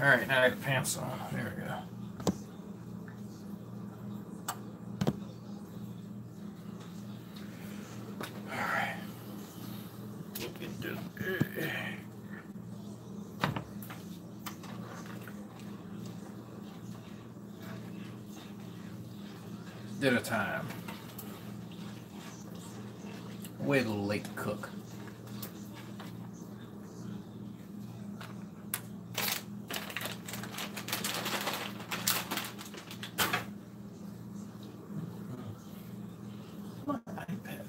All right, now I got pants on. There we go. All right. Dinner time. Wait a little late to cook. My iPad.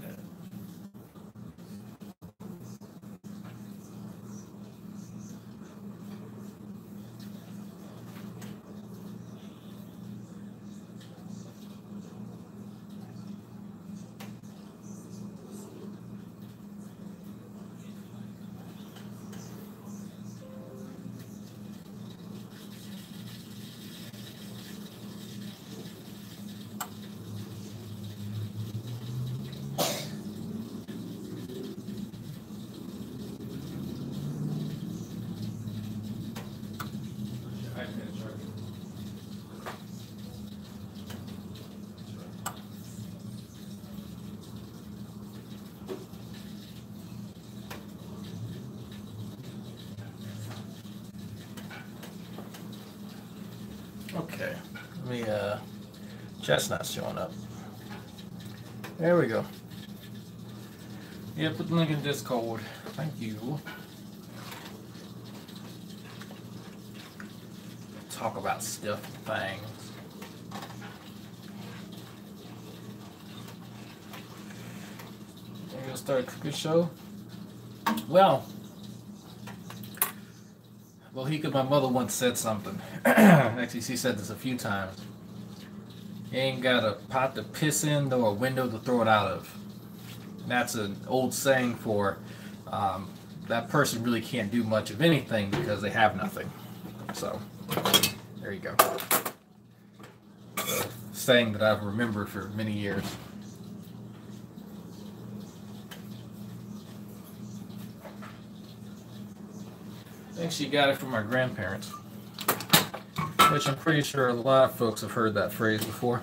Okay. Let me chestnut's showing up. There we go. Yeah, put the link in Discord. Thank you. Talk about stuff and things. Are you gonna start a cooking show? Well, Lohika, my mother once said something. Actually, she said this a few times. You ain't got a pot to piss in or a window to throw it out of. That's an old saying for that person really can't do much of anything because they have nothing. So, there you go. A saying that I've remembered for many years. I think she got it from my grandparents, which I'm pretty sure a lot of folks have heard that phrase before.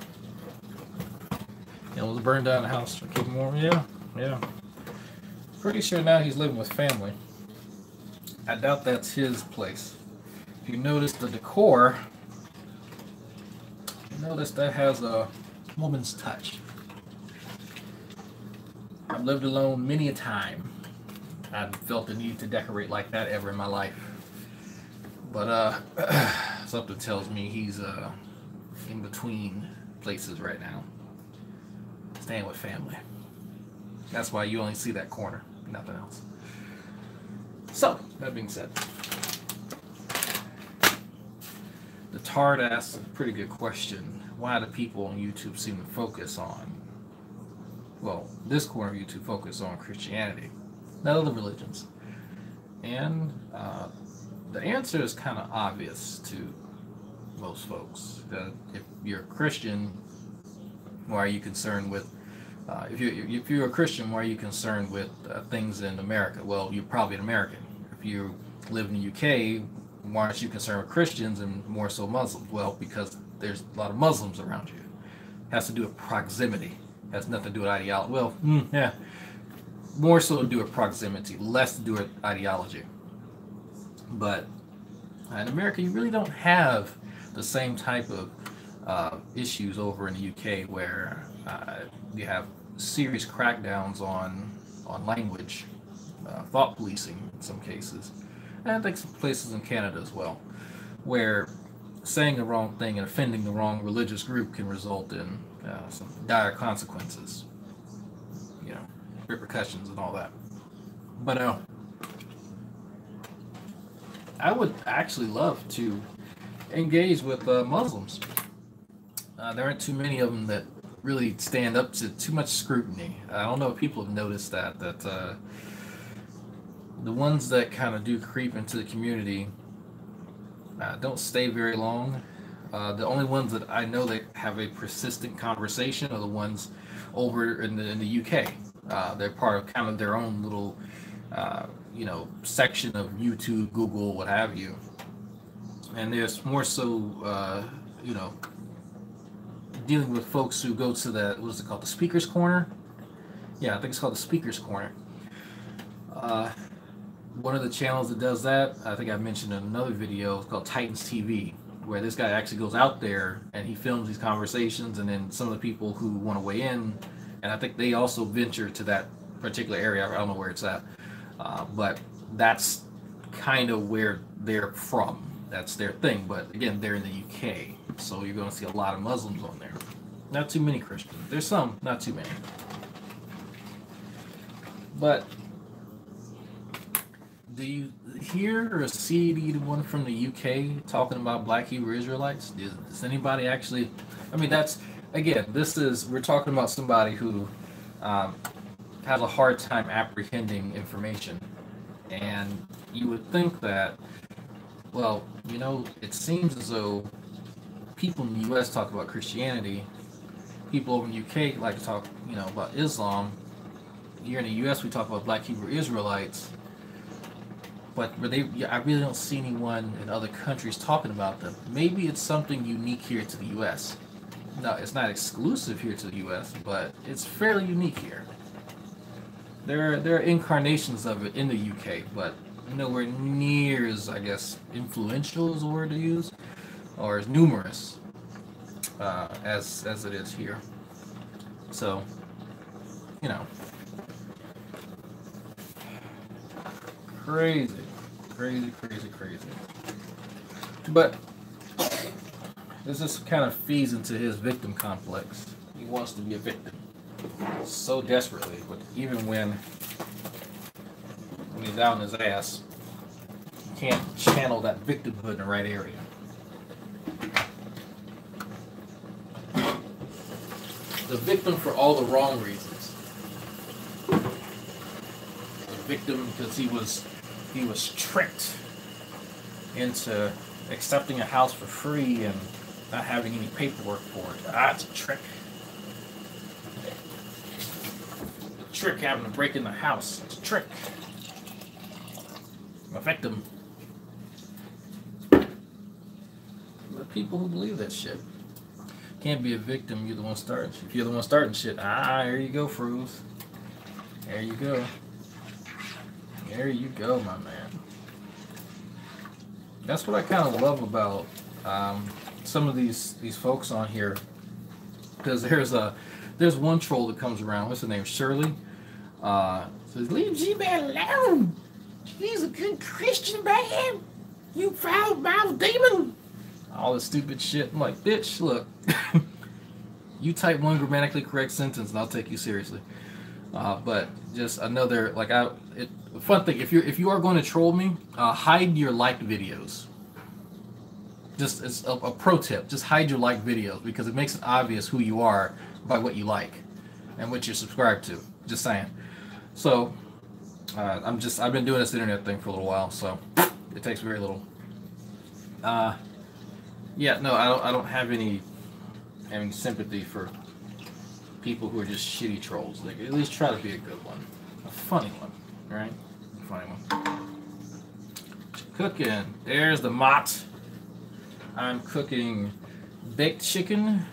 You know, let's burn down the house to keep him warm. Yeah, yeah. Pretty sure now he's living with family. I doubt that's his place. If you notice the decor, you notice that has a woman's touch. I've lived alone many a time. I haven't felt the need to decorate like that ever in my life. But something tells me he's in between places right now. Staying with family. That's why you only see that corner, nothing else. So, that being said, the Tard asks a pretty good question. Why do people on YouTube seem to focus on, well, this corner of YouTube focus on Christianity, not other religions? And the answer is kind of obvious to most folks. If you're a Christian, why are you concerned with if you're a Christian, why are you concerned with things in America? Well, you're probably an American. If you live in the UK, why aren't you concerned with Christians and more so Muslims? Well, because there's a lot of Muslims around you. It has to do with proximity. It has nothing to do with ideology. Well, yeah, more so to do with proximity, less to do with ideology. But in America, you really don't have the same type of issues over in the UK where you have serious crackdowns on language, thought policing in some cases, and I think some places in Canada as well, where saying the wrong thing and offending the wrong religious group can result in some dire consequences, you know, repercussions and all that. But I would actually love to engage with Muslims. There aren't too many of them that really stand up to too much scrutiny. I don't know if people have noticed that the ones that kind of do creep into the community don't stay very long. The only ones that I know that have a persistent conversation are the ones over in the UK. They're part of kind of their own little section of YouTube, Google, what have you. and there's more so, you know, dealing with folks who go to the, what is it called, the Speaker's Corner? Yeah, I think it's called the Speaker's Corner. Uh, One of the channels that does that, I think I mentioned in another video, it's called Titans TV, where this guy actually goes out there and he films these conversations, and then some of the people who want to weigh in, and I think they also venture to that particular area. I don't know where it's at, but that's kind of where they're from. That's their thing. But again, they're in the UK, so you're going to see a lot of Muslims on there. Not too many Christians. There's some, not too many. But do you hear or see anyone from the UK talking about Black Hebrew Israelites? Does anybody actually? I mean, that's, again, we're talking about somebody who has a hard time apprehending information, and you would think that, well, you know, it seems as though people in the US talk about Christianity, people over in the UK like to talk, you know, about Islam. Here in the US, we talk about Black Hebrew Israelites. But I really don't see anyone in other countries talking about them. Maybe it's something unique here to the U.S. No, it's not exclusive here to the U.S., but it's fairly unique here. There are incarnations of it in the U.K., but nowhere near as, I guess, influential is the word to use, or as numerous as it is here. So, you know. Crazy. But this just kind of feeds into his victim complex. He wants to be a victim so desperately, but even when he's out in his ass, he can't channel that victimhood in the right area. The victim for all the wrong reasons. The victim because he was tricked into accepting a house for free and not having any paperwork for it. It's a trick. The trick having to break in the house. It's a trick. I'm a victim. The people who believe that shit. Can't be a victim, you're the one starting shit. If you're the one starting shit, here you go, Fruz. There you go. There you go, my man. That's what I kind of love about some of these folks on here, because there's one troll that comes around. What's her name? Shirley. Says, "Leave G-Man alone. He's a good Christian man. You foul-mouthed demon." All this stupid shit. I'm like, bitch, look. You type one grammatically correct sentence, and I'll take you seriously. But just another, like, fun thing, if you are going to troll me, hide your liked videos. Just as a pro tip, just hide your liked videos, because it makes it obvious who you are by what you like and what you're subscribed to. Just saying. So I've been doing this internet thing for a little while, so it takes very little. Yeah, no, I don't have any sympathy for people who are just shitty trolls. Like, at least try to be a good one, a funny one, right? A funny one. Cooking. There's the mott. I'm cooking baked chicken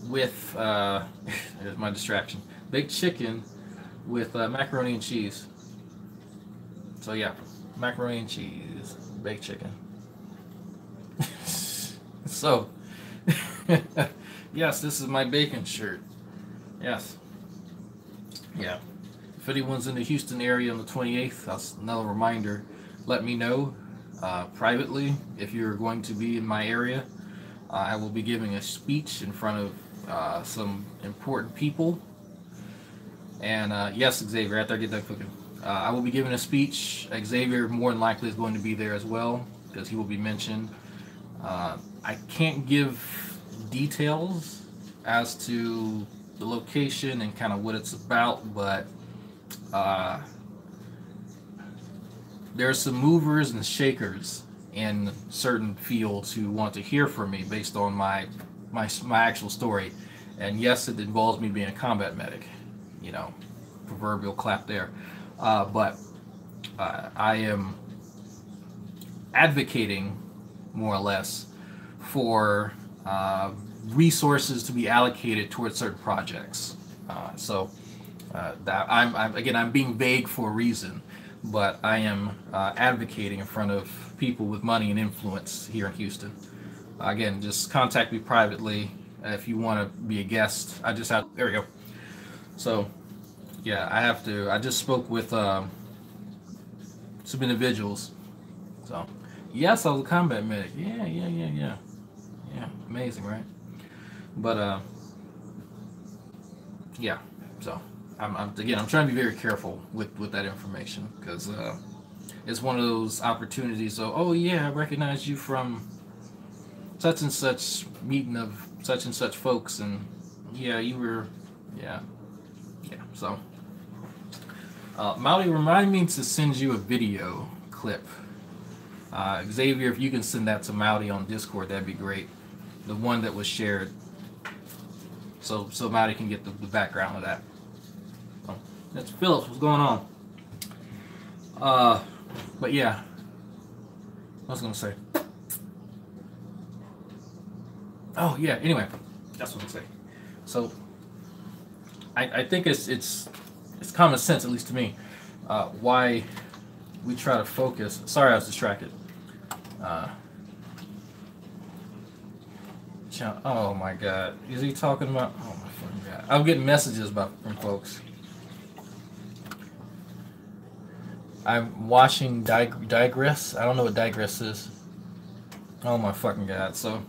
with there's my distraction. Baked chicken with macaroni and cheese. So yeah, macaroni and cheese, baked chicken. So. Yes, this is my bacon shirt. Yes. Yeah. If anyone's in the Houston area on the 28th, that's another reminder. Let me know privately if you're going to be in my area. I will be giving a speech in front of some important people. And yes, Xavier, after I get done cooking, I will be giving a speech. Xavier more than likely is going to be there as well, because he will be mentioned. I can't give details as to the location and kind of what it's about, but there's some movers and shakers in certain fields who want to hear from me based on my actual story. And yes, it involves me being a combat medic, you know, proverbial clap there. But I am advocating more or less for resources to be allocated towards certain projects. That I'm being vague for a reason, but I am advocating in front of people with money and influence here in Houston. Again, just contact me privately if you want to be a guest. There we go. So, yeah, I just spoke with some individuals. So, yes, I was a combat medic. Yeah. Amazing, right? But, yeah. So, I'm trying to be very careful with that information because it's one of those opportunities. So, oh yeah, I recognize you from such and such meeting of such and such folks, and yeah, you were, yeah. So, Maui, remind me to send you a video clip. Xavier, if you can send that to Maui on Discord, that'd be great. The one that was shared, so Maui can get the background of that. So, that's Phillips. What's going on? But yeah, I was gonna say. Oh yeah. Anyway, that's what I'm saying. So, I think it's common sense, at least to me, why we try to focus. Sorry, I was distracted. Oh my God, is he talking about? Oh my fucking God, I'm getting messages from folks. I'm watching Digress. I don't know what Digress is. Oh my fucking God. So,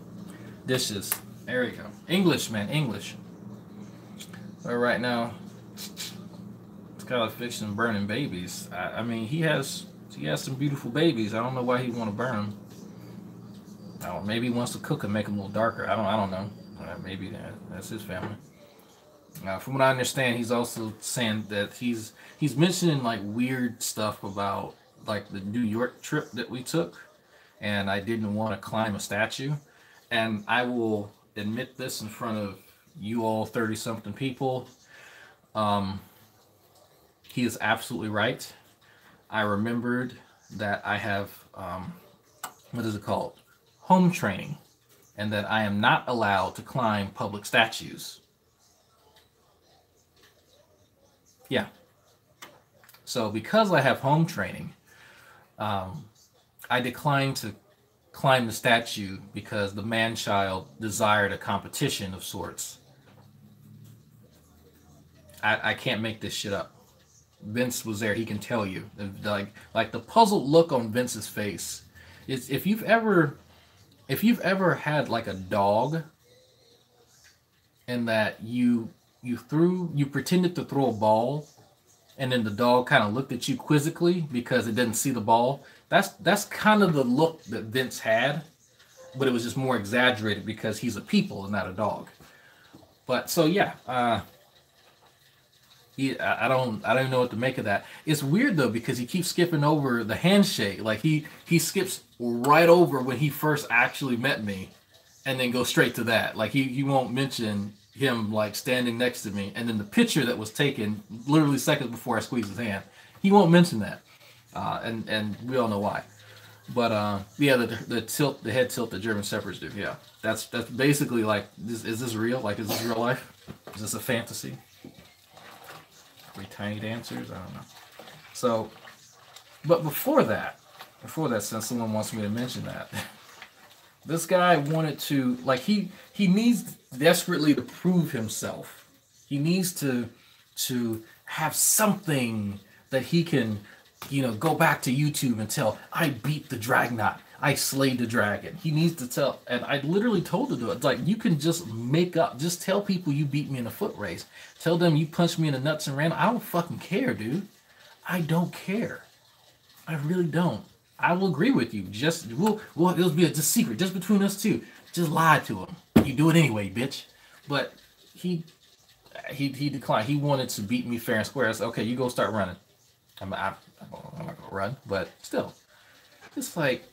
dishes. There we go. English, man, English. But right now, Scarlet Fiction burning babies. I mean, he has some beautiful babies. I don't know why he want to burn them. Maybe he wants to cook and make them a little darker. I don't know. Maybe that's his family. From what I understand, he's also saying that he's mentioning like weird stuff about like the New York trip that we took, and I didn't want to climb a statue. And I will admit this in front of you all 30-something people. He is absolutely right. I remembered that I have, what is it called? Home training, and that I am not allowed to climb public statues. Yeah. So because I have home training, I declined to climb the statue because the man-child desired a competition of sorts. I can't make this shit up. Vince was there; he can tell you. Like the puzzled look on Vince's face. It's if you've ever had like a dog, and that you pretended to throw a ball, and then the dog kind of looked at you quizzically because it didn't see the ball. That's kind of the look that Vince had, but it was just more exaggerated because he's a people and not a dog. But so yeah, I don't know what to make of that. It's weird though because he keeps skipping over the handshake. Like he skips right over when he first actually met me, and then goes straight to that. Like he won't mention him like standing next to me, and then the picture that was taken literally seconds before I squeezed his hand. He won't mention that, and we all know why. But yeah, the head tilt that German Shepherds do. Yeah, that's basically like, is this real? Like, is this real life? Is this a fantasy? We tiny dancers? I don't know. So, but before that, since someone wants me to mention that, this guy wanted to, like, he needs desperately to prove himself. He needs to have something that he can, go back to YouTube and tell, I beat the Dragnot. I slayed the dragon. He needs to tell, and I literally told him to do it. It's like, you can just just tell people you beat me in a foot race. Tell them you punched me in the nuts and ran. I don't fucking care, dude. I don't care. I really don't. I will agree with you. It'll be a secret just between us two. Just lie to him. You do it anyway, bitch. But he declined. He wanted to beat me fair and square. I said, okay, you go start running. I'm not gonna run, but still, it's like,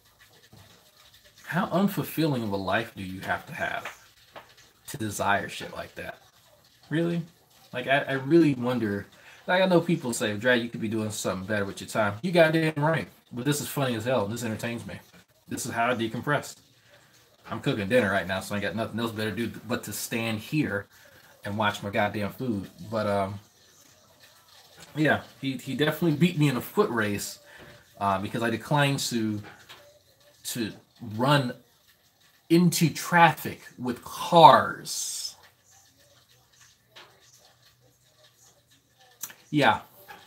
how unfulfilling of a life do you have to desire shit like that? Really? Like, I really wonder. Like, I know people say, Drag, you could be doing something better with your time. You goddamn right. But this is funny as hell. This entertains me. This is how I decompress. I'm cooking dinner right now, so I got nothing else better to do but to stand here and watch my goddamn food. But yeah, he definitely beat me in a foot race because I declined to run into traffic with cars. Yeah,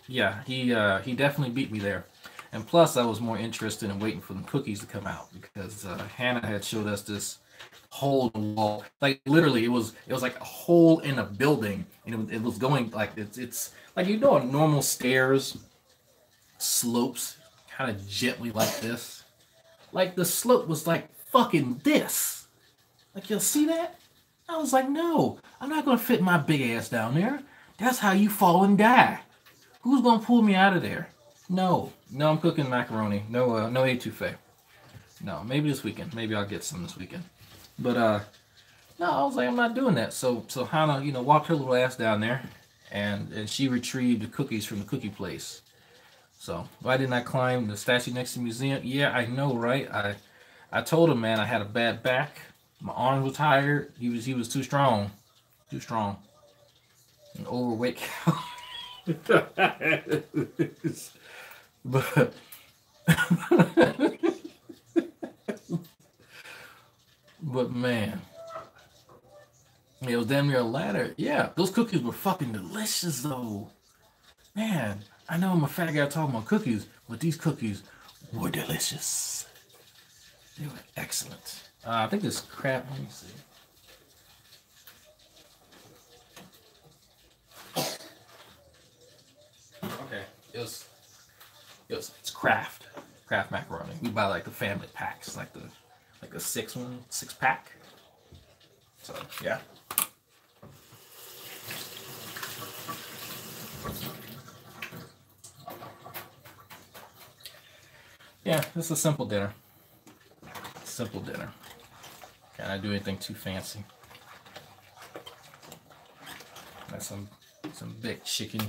yeah, he definitely beat me there. And plus, I was more interested in waiting for the cookies to come out because Hannah had showed us this hole in the wall. Like literally, it was like a hole in a building, and it was going like it's like a normal stairs slopes kind of gently like this. Like the slope was like fucking this. Like you'll see that? I was like, no, I'm not gonna fit my big ass down there. That's how you fall and die. Who's gonna pull me out of there? No, no, I'm cooking macaroni. No, no etouffee. No, maybe this weekend. Maybe I'll get some this weekend. But no, I was like, I'm not doing that. So Hannah, walked her little ass down there, and she retrieved the cookies from the cookie place. So why didn't I climb the statue next to the museum? Yeah, I know, right? I told him, man, I had a bad back. My arms were tired. He was too strong, too strong. An overweight cow. But but man, it was damn near a ladder. Yeah, those cookies were fucking delicious though. Man, I know I'm a fat guy talking about cookies, but these cookies were delicious. They were excellent. I think this crap. Let me see. Okay, it's Kraft macaroni. We buy like the family packs, like the six pack. So yeah. Yeah, it's a simple dinner. Simple dinner. Can I do anything too fancy? Got some baked chicken.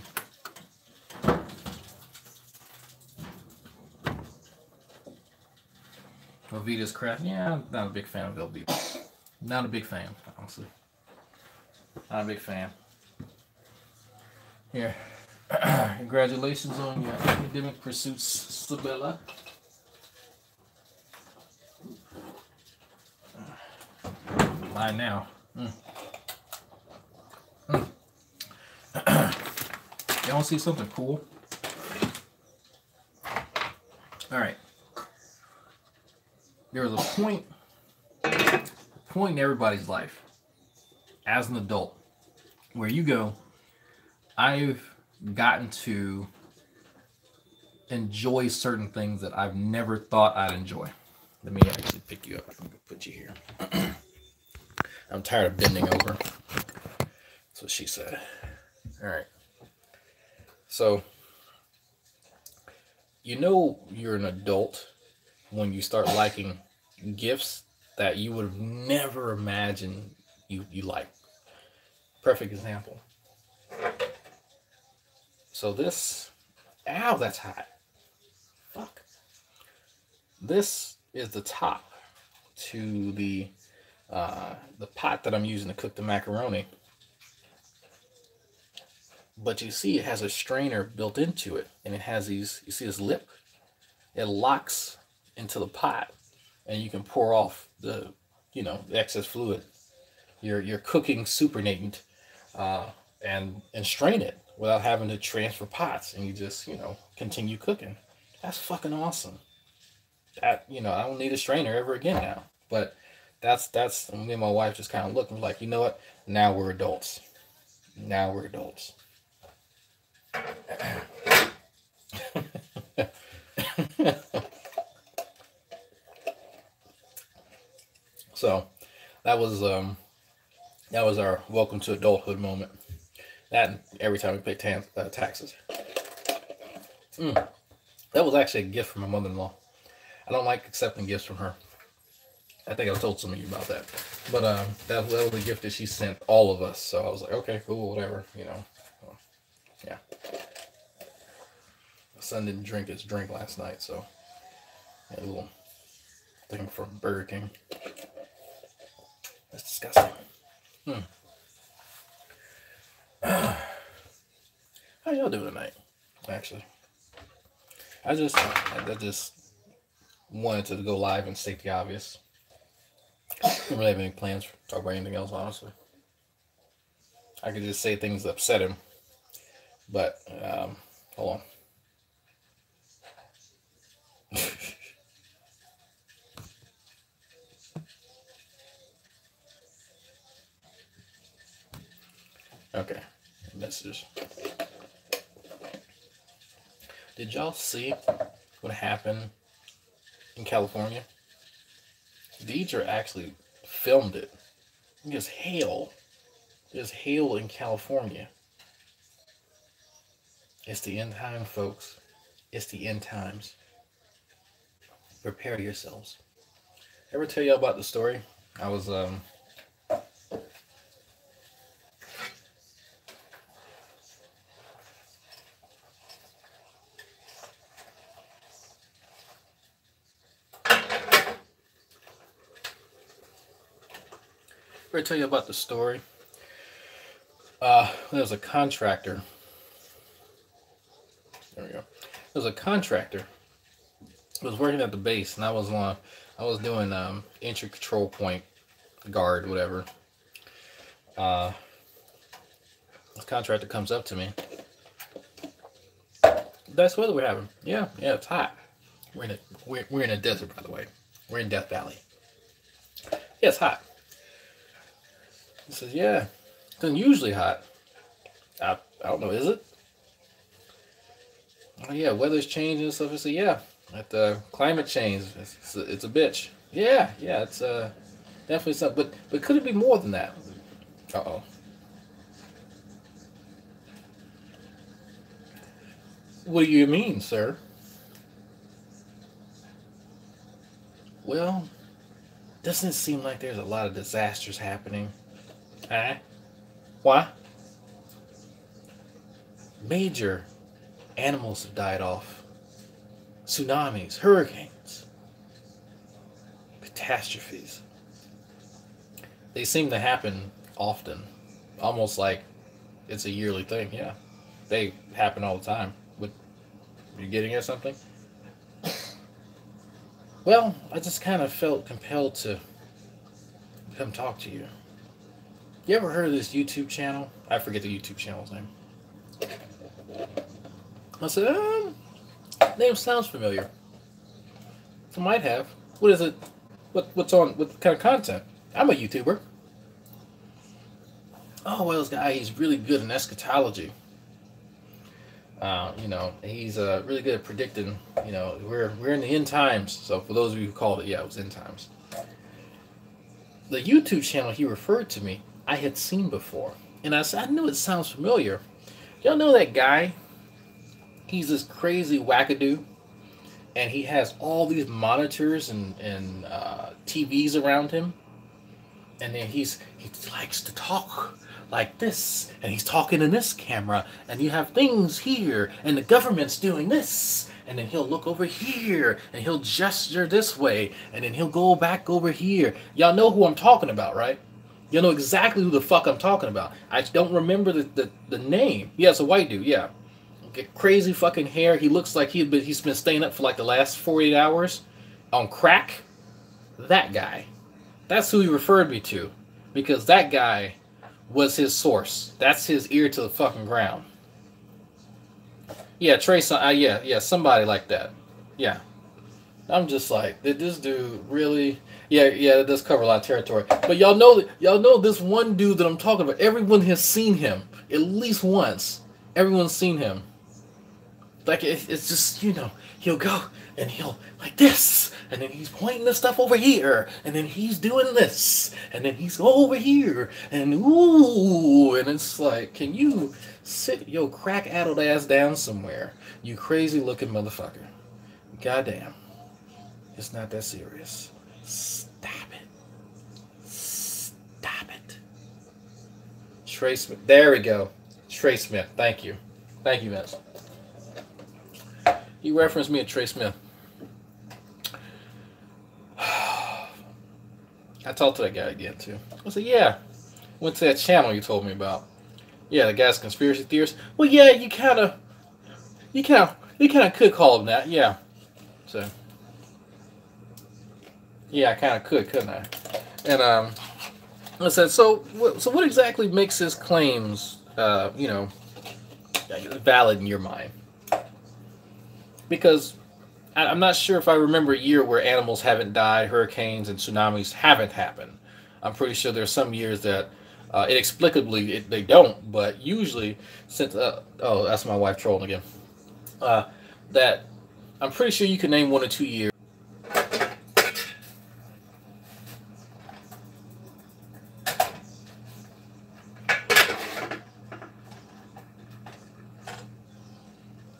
Velveeta's Kraft. Yeah, I'm not a big fan of Velveeta. Not a big fan, honestly. Not a big fan. Here. Congratulations on your academic pursuits, Sabella. Mine now. You want to see something cool? Alright. There was a point in everybody's life as an adult where you go, I've gotten to enjoy certain things that I've never thought I'd enjoy. Let me actually pick you up. I'm going to put you here. I'm tired of bending over. That's what she said. All right. So, you're an adult when you start liking gifts that you would have never imagined you like. Perfect example. So this, ow, that's hot. Fuck. This is the top to the pot that I'm using to cook the macaroni. But you see it has a strainer built into it, and it has these, you see this lip? It locks into the pot, and you can pour off the excess fluid. You're cooking supernatant, and strain it without having to transfer pots, and you just continue cooking. That's fucking awesome. That I don't need a strainer ever again now. But that's me and my wife just kind of looked and like, you know what? Now we're adults. Now we're adults. So that was our welcome to adulthood moment. That and every time we pay taxes. That was actually a gift from my mother-in-law. I don't like accepting gifts from her. I think I told some of you about that. But that was a gift that she sent all of us. So I was like, okay, cool, whatever, yeah. My son didn't drink his drink last night, so a little thing from Burger King. That's disgusting. How y'all doing tonight? Actually, I just wanted to go live and state the obvious. I don't really have any plans to talk about anything else, honestly. I could just say things that upset him, but hold on. Okay, messages. Did y'all see what happened in California? Deidre actually filmed it. There's hail. There's hail in California. It's the end time, folks. It's the end times. Prepare yourselves. Ever tell y'all about the story? I was Ever tell you about the story? There was a contractor. There we go. There was a contractor who was working at the base, and I was doing entry control point guard, whatever. This contractor comes up to me. That's weather we're having. Yeah, it's hot. We're in a desert, by the way. We're in Death Valley. Yeah, it's hot. He says, yeah, it's unusually hot. I don't know, is it? Oh yeah, weather's changing and stuff. I said, yeah, the climate change, it's a bitch. Yeah, it's definitely something. But could it be more than that? Uh-oh. What do you mean, sir? Well, doesn't it seem like there's a lot of disasters happening? Why? Major animals have died off. Tsunamis, hurricanes, catastrophes. They seem to happen often, almost like it's a yearly thing. Yeah, they happen all the time. You getting at something? Well, I just kind of felt compelled to come talk to you. You ever heard of this YouTube channel? I forget the YouTube channel's name. I said, name sounds familiar. I might have. What is it? What's on? What kind of content? I'm a YouTuber. Oh, well, this guy, he's really good in eschatology. He's really good at predicting. We're in the end times. So for those of you who called it, yeah, it was end times. The YouTube channel he referred to me, I had seen before, and I said, I knew it sounds familiar. Y'all know that guy? He's this crazy wackadoo, and he has all these monitors and TVs around him, and then he likes to talk like this, and he's talking in this camera, and you have things here, and the government's doing this, and then he'll look over here, and he'll gesture this way, and then he'll go back over here. Y'all know who I'm talking about, right? You know exactly who the fuck I'm talking about. I don't remember the name. Yeah, it's a white dude, yeah. Crazy fucking hair. He looks like he's been staying up for like the last 48 hours on crack. That guy. That's who he referred me to. Because that guy was his source. That's his ear to the fucking ground. Yeah, Trey, yeah, somebody like that. Yeah. I'm just like, did this dude really... Yeah, it does cover a lot of territory. But y'all know this one dude that I'm talking about. Everyone has seen him. At least once. Everyone's seen him. Like, it's just, he'll go and he'll like this. And then he's pointing the stuff over here. And then he's doing this. And then he's over here. And ooh. And it's like, can you sit your crack-addled ass down somewhere? You crazy-looking motherfucker. Goddamn. It's not that serious. Stop it. Stop it. Trey Smith. There we go. Trey Smith. Thank you. Thank you, Vince. You referenced me at Trey Smith. I talked to that guy again too. I said, yeah, went to that channel you told me about. Yeah, the guy's conspiracy theorist. Well, yeah, you kind of could call him that. Yeah. So, yeah, I kind of could, couldn't I? And I said, so what exactly makes his claims, valid in your mind? Because I'm not sure if I remember a year where animals haven't died, hurricanes and tsunamis haven't happened. I'm pretty sure there's some years that inexplicably they don't, but usually since oh, that's my wife trolling again. That I'm pretty sure you can name 1 or 2 years.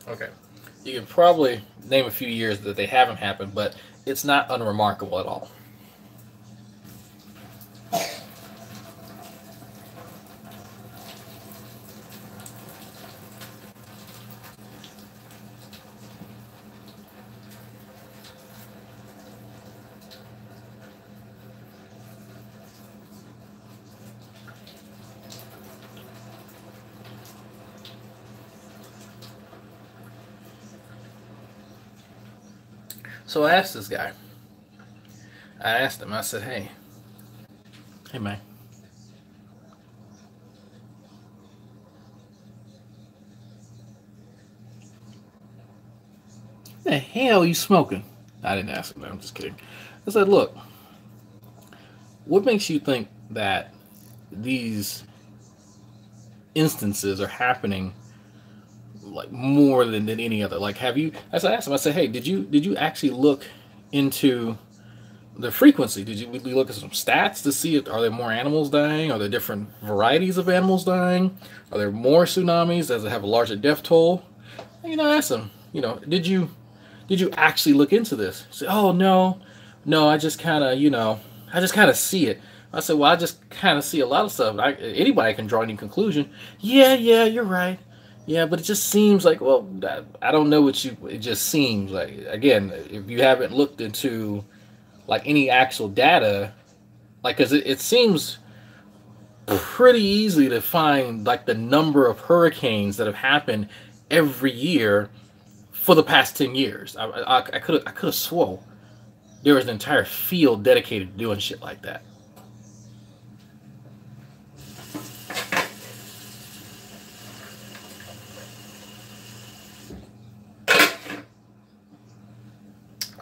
Okay, you can probably name a few years that they haven't happened, but it's not unremarkable at all. So I asked this guy. I asked him. I said, hey man, the hell are you smoking? I didn't ask him that. I'm just kidding. I said, look, what makes you think that these instances are happening like more than any other? Like, have you? As I asked him, I said, hey, did you actually look into the frequency? Did you look at some stats to see if are there more animals dying? Are there different varieties of animals dying? Are there more tsunamis? Does it have a larger death toll? I asked him, did you actually look into this? He said, oh no, I just kind of, I just kind of see it. I said, well, I just kind of see a lot of stuff. Anybody can draw any conclusion. Yeah, you're right. Yeah, but it just seems like, well, I don't know it just seems like, again, if you haven't looked into like any actual data, like, because it seems pretty easy to find like the number of hurricanes that have happened every year for the past 10 years. I could have swore there was an entire field dedicated to doing shit like that.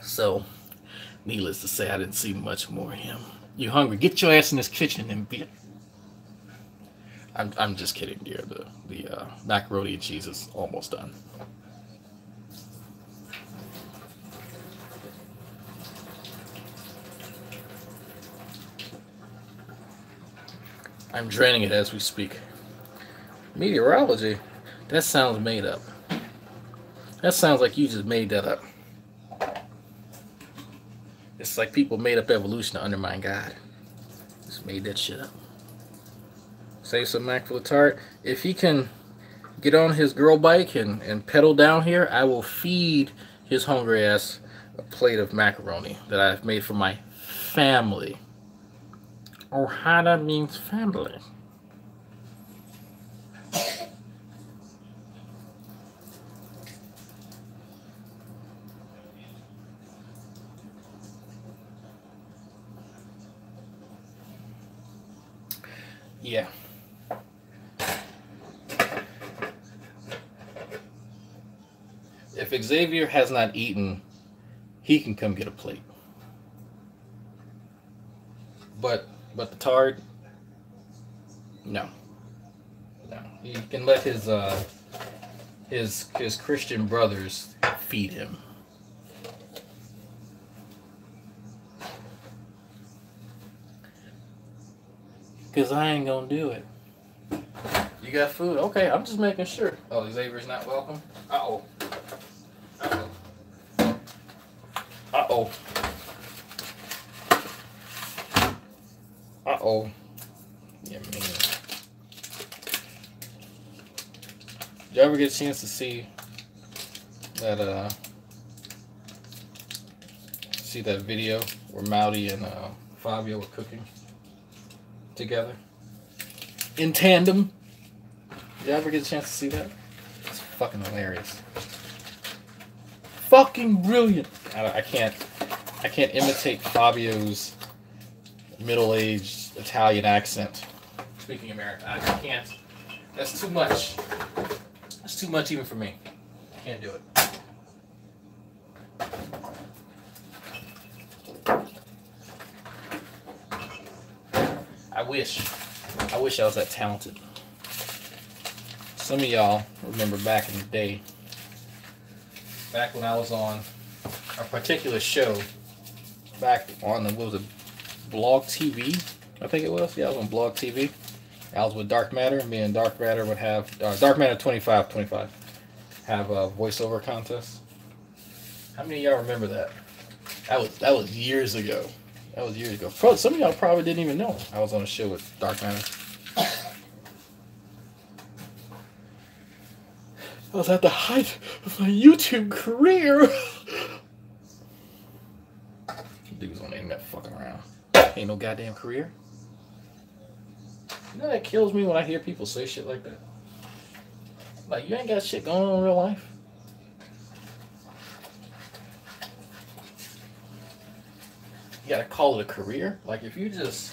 So, needless to say, I didn't see much more of him. You hungry? Get your ass in this kitchen and be. I'm just kidding, dear. The macaroni and cheese is almost done. I'm draining it as we speak. Meteorology? That sounds made up. That sounds like you just made that up. It's like people made up evolution to undermine God. Just made that shit up. Save some Mac for the tart. If he can get on his girl bike and pedal down here, I will feed his hungry ass a plate of macaroni that I've made for my family. Ohana means family. Yeah. If Xavier has not eaten, he can come get a plate. But the tard, no. He can let his Christian brothers feed him. Cause I ain't gonna do it. You got food? Okay, I'm just making sure. Oh, Xavier's not welcome? Uh-oh. Uh-oh. Uh-oh. Uh-oh. Yeah, man. Did you ever get a chance to see that video where Mowdy and Fabio were cooking together in tandem. Did you ever get a chance to see that? It's fucking hilarious. Fucking brilliant. I can't imitate Fabio's middle-aged Italian accent. Speaking American, I can't. That's too much. That's too much even for me. Can't do it. I wish I was that talented. Some of y'all remember back in the day, back when I was on a particular show, back on the, what was it, Blog TV, I think it was. Yeah, I was on Blog TV. I was with Dark Matter, and me and Dark Matter would have, Dark Matter 25 have a voiceover contest. How many of y'all remember that? That was years ago. That was years ago. Some of y'all probably didn't even know I was on a show with Dark Matter. I was at the height of my YouTube career. Dude's on the internet fucking around. Ain't no goddamn career. You know that kills me when I hear people say shit like that? Like, you ain't got shit going on in real life. You gotta call it a career. Like, if you just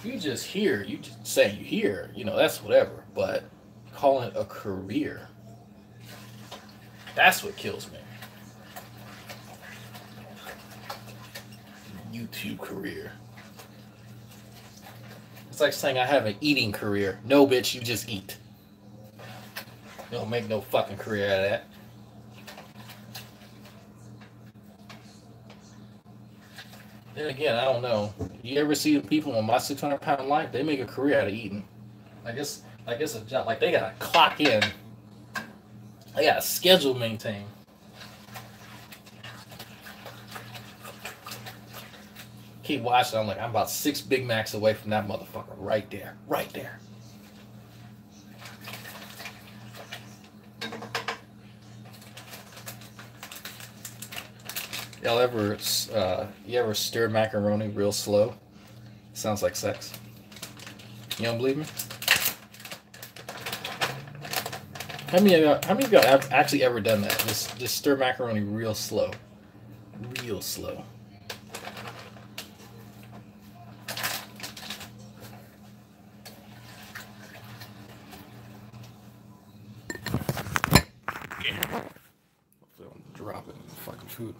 hear, you just say you hear, you know, that's whatever. But calling it a career, that's what kills me. YouTube career. It's like saying I have an eating career. No, bitch, you just eat. You don't make no fucking career out of that. Then again, I don't know. You ever see the people on My 600 Pound Life? They make a career out of eating. Like it's a job. Like they gotta clock in. They got a schedule maintained. Keep watching. I'm like, I'm about 6 Big Macs away from that motherfucker right there. Right there. Y'all ever, you ever stir macaroni real slow? Sounds like sex. You don't believe me? How many of y'all have actually ever done that? Just stir macaroni real slow. Real slow. Don't drop it in the fucking food.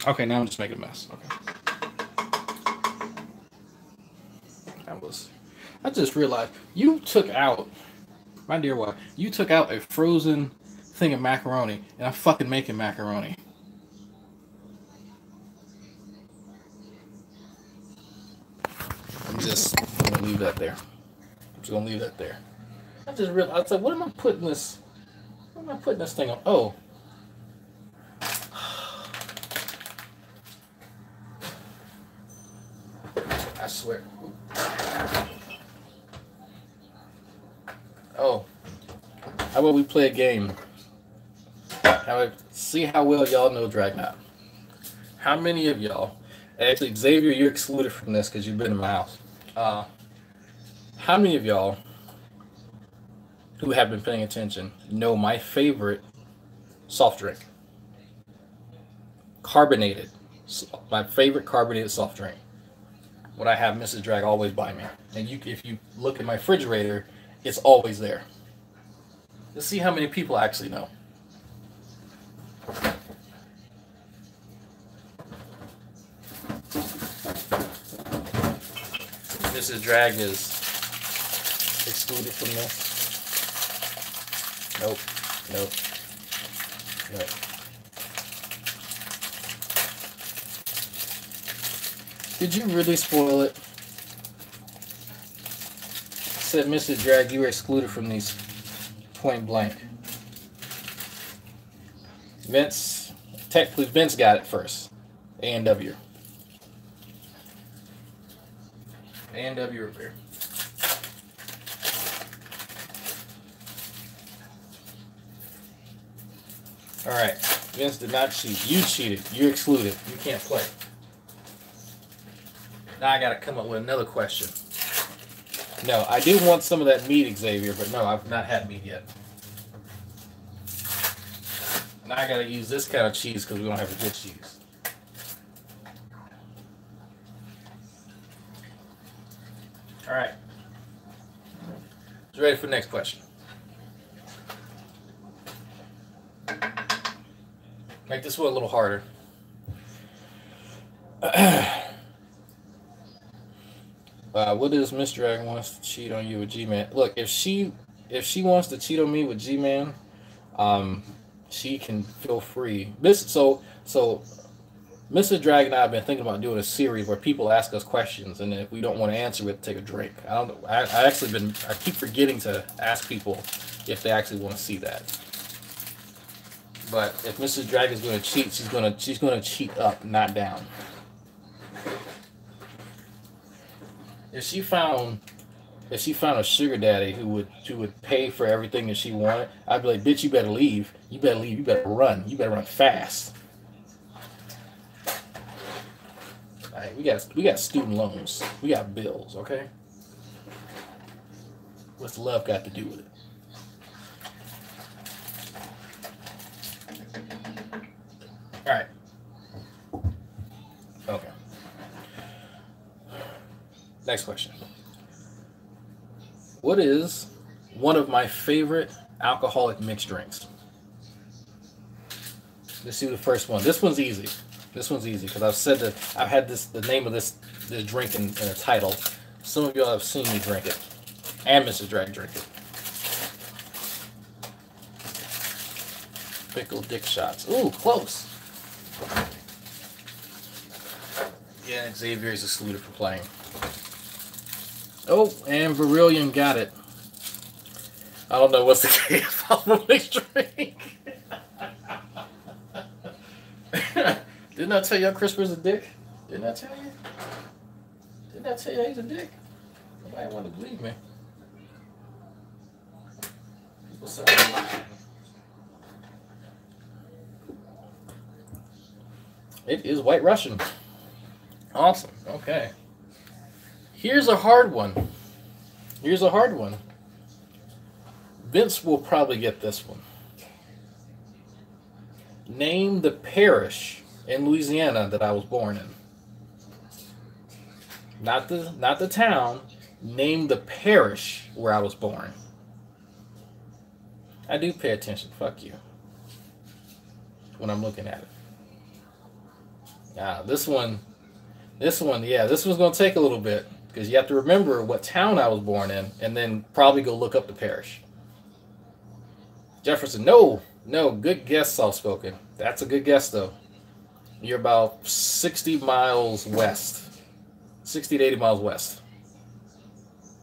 Okay, now I'm just making a mess. Okay. I just realized you took out, my dear wife, you took out a frozen thing of macaroni, and I'm fucking making macaroni. I'm just gonna leave that there. I just realized, I said, what am I putting this thing on? Oh. I swear. Oh. How about we play a game? See how well y'all know Dragknot. How many of y'all, actually Xavier, you're excluded from this because you've been in my house. How many of y'all who have been paying attention know my favorite soft drink? Carbonated. My favorite carbonated soft drink. What I have Mrs. Drag always buy me. And if you look at my refrigerator, it's always there. Let's see how many people actually know. Mrs. Drag is excluded from this. Nope. Did you really spoil it? Said Mr. Drag, you were excluded from these. Point blank. Vince, technically Vince got it first. A&W. A&W repair. All right. Vince did not cheat. You cheated. You're excluded. You can't play. Now I got to come up with another question. No, I do want some of that meat, Xavier, but no, I've not had meat yet. Now I got to use this kind of cheese because we don't have a good cheese. All right. Just ready for the next question. Make this one a little harder. What does Miss Dragon wants to cheat on you with G-Man? Look, if she wants to cheat on me with G-Man, she can feel free. So Mr. Dragon and I have been thinking about doing a series where people ask us questions, and if we don't want to answer it, take a drink. I keep forgetting to ask people if they actually want to see that. But if Mrs. Dragon's going to cheat, she's going to cheat up, not down. If she found a sugar daddy who would pay for everything that she wanted, I'd be like, bitch, you better leave. You better leave. You better run. You better run fast. All right, we got student loans. We got bills, okay? What's love got to do with it? All right. Okay. Next question. What is one of my favorite alcoholic mixed drinks? Let's see the first one. This one's easy. This one's easy because I've said that I've had the name of this drink in a title. Some of y'all have seen me drink it, and Mrs. Drag drink it. Pickled dick shots. Ooh, close. Yeah, Xavier is excluded for playing. Oh, and Virillion got it. I don't know what's the case about the mixed drink. Didn't I tell y'all Christopher's a dick? Didn't I tell you? Didn't I tell you he's a dick? Nobody want to believe me. People say I'm lying. It is White Russian. Awesome. Okay. Here's a hard one. Here's a hard one. Vince will probably get this one. Name the parish in Louisiana that I was born in. Not the town. Name the parish where I was born. I do pay attention. Fuck you. When I'm looking at it. This one's going to take a little bit because you have to remember what town I was born in and then probably go look up the parish. Jefferson, no, good guess, soft spoken. That's a good guess, though. You're about 60 miles west. 60 to 80 miles west.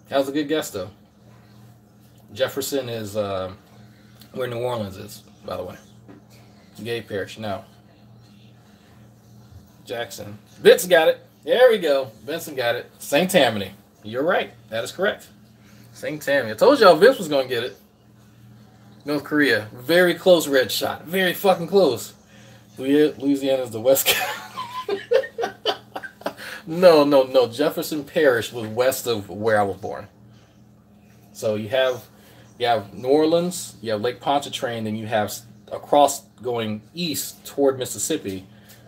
That was a good guess, though. Jefferson is where New Orleans is, by the way. Gay parish, no. Jackson. Vince got it. There we go. Vincent got it. St. Tammany. You're right. That is correct. St. Tammany. I told y'all Vince was going to get it. North Korea. Very close red shot. Very fucking close. Louisiana is the West Coast. No. Jefferson Parish was west of where I was born. So you have New Orleans, you have Lake Pontchartrain, then you have across going east toward Mississippi,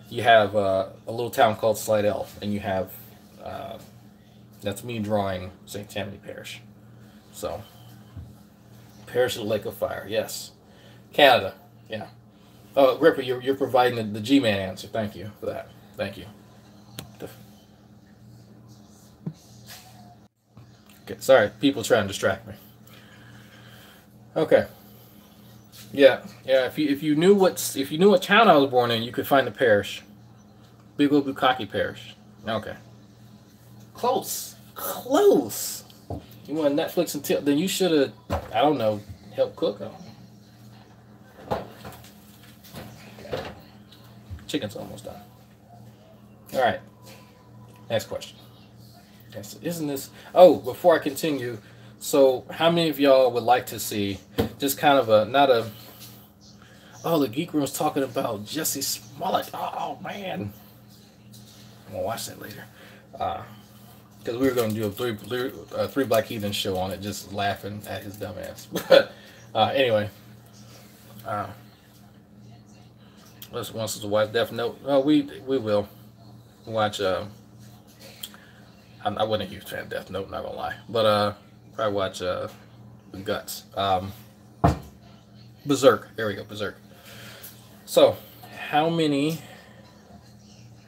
you have a little town called Slidell, and you have that's me drawing St. Tammany Parish. So Parish of the Lake of Fire, yes. Canada, yeah. Oh, Ripper, you're providing the G-Man answer. Thank you for that. Thank you. Okay, sorry, people trying to distract me. Okay. Yeah. If you knew what town I was born in, you could find the parish. Big Old Bukkake Parish. Okay. Close. Close. You want Netflix until then you should have, I don't know, helped cook. I don't know. Okay. Chicken's almost done. All right. Next question. Yes, isn't this? Oh, before I continue, so how many of y'all would like to see just kind of a not a? Oh, the Geek Room's talking about Jesse Smollett. Oh man, I'm gonna watch that later. Because we were gonna do a three Black Heathen show on it, just laughing at his dumb ass. But anyway, let's once to watch Death Note. Oh, we will watch. I wasn't a huge fan of Death Note, not gonna lie, but probably watch The Guts. Berserk. There we go, Berserk. So, how many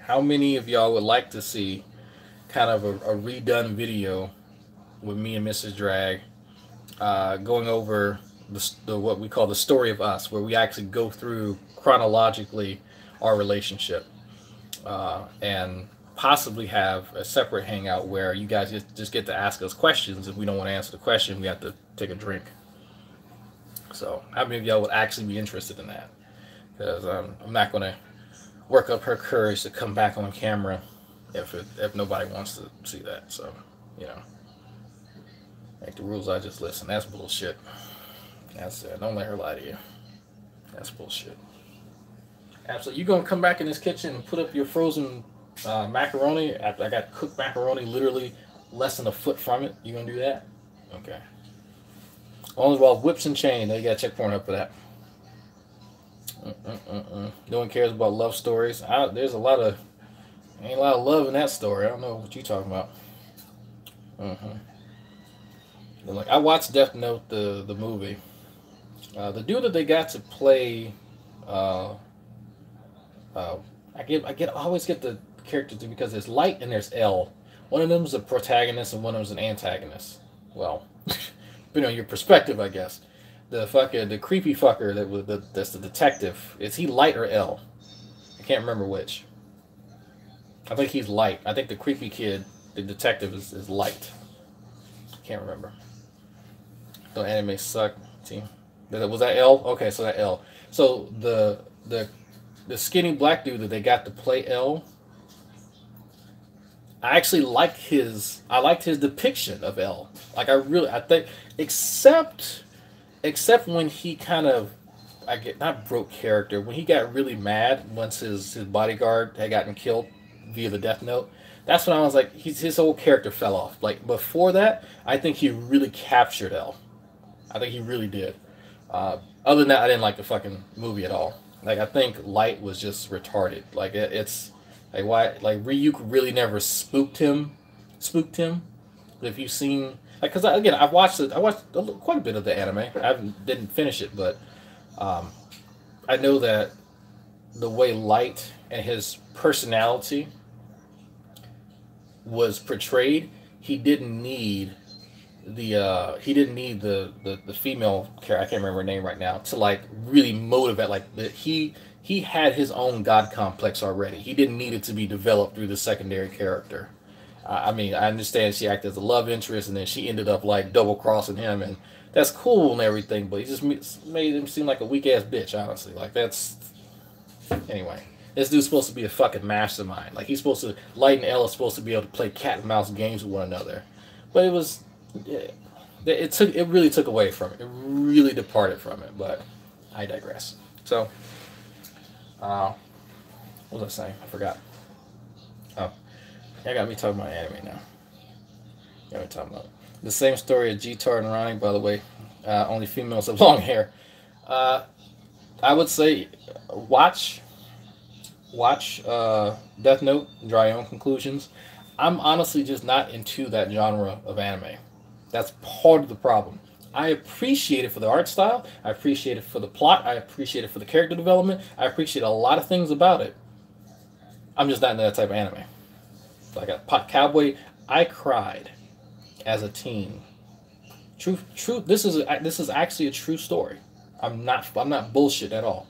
of y'all would like to see kind of a redone video with me and Mrs. Drag going over the what we call the story of us, where we actually go through chronologically our relationship and possibly have a separate hangout where you guys just get to ask us questions. If we don't want to answer the question, we have to take a drink. So how many of y'all would actually be interested in that? Because I'm not going to work up her courage to come back on camera if nobody wants to see that. So, you know, like the rules I just listen. That's bullshit. That's it. Don't let her lie to you. That's bullshit. Absolutely. You gonna come back in this kitchen and put up your frozen macaroni after I got cooked macaroni literally less than a foot from it? You gonna do that? Okay. Only while whips and chain. You gotta check Pornhub for that. No one cares about love stories. There's ain't a lot of love in that story. I don't know what you talking about. Like I watched Death Note the movie. The dude that they got to play, I always get the characters because there's Light and there's L. One of them is a protagonist and one of them is an antagonist. Well, depending on your perspective, I guess. The creepy fucker that's the detective. Is he Light or L? I can't remember which. I think he's Light. I think the creepy kid, the detective, is Light. Can't remember. The anime suck. Team. Was that L? Okay, so that L. So the skinny black dude that they got to play L, I actually liked his depiction of L. Like I think except when he kind of not broke character, when he got really mad once his bodyguard had gotten killed via the Death Note. That's when I was like, his whole character fell off. Like before that, I think he really captured L. I think he really did. Other than that, I didn't like the fucking movie at all. Like I think Light was just retarded. Like it's like why like Ryuk really never spooked him. If you've seen like because again I watched quite a bit of the anime. I didn't finish it, but I know that the way Light and his personality was portrayed, he didn't need the female character, I can't remember her name right now, to like really motivate. Like that he had his own god complex already. He didn't need it to be developed through the secondary character. I mean, I understand she acted as a love interest, and then she ended up like double crossing him, and that's cool and everything. But he just made him seem like a weak ass bitch. Honestly, like that's anyway. This dude's supposed to be a fucking mastermind. Like he's supposed to, Light and L is supposed to be able to play cat and mouse games with one another. But it really took away from it. It really departed from it. But I digress. So, what was I saying? I forgot. Oh, I got me talking about anime now. Got me talking about the same story of G-Tard and Ronnie. By the way, only females have long hair. I would say watch Death Note, draw your own conclusions. I'm honestly just not into that genre of anime. That's part of the problem. I appreciate it for the art style. I appreciate it for the plot. I appreciate it for the character development. I appreciate a lot of things about it. I'm just not into that type of anime. Like a Cowboy, I cried as a teen. True. This is actually a true story. I'm not bullshit at all.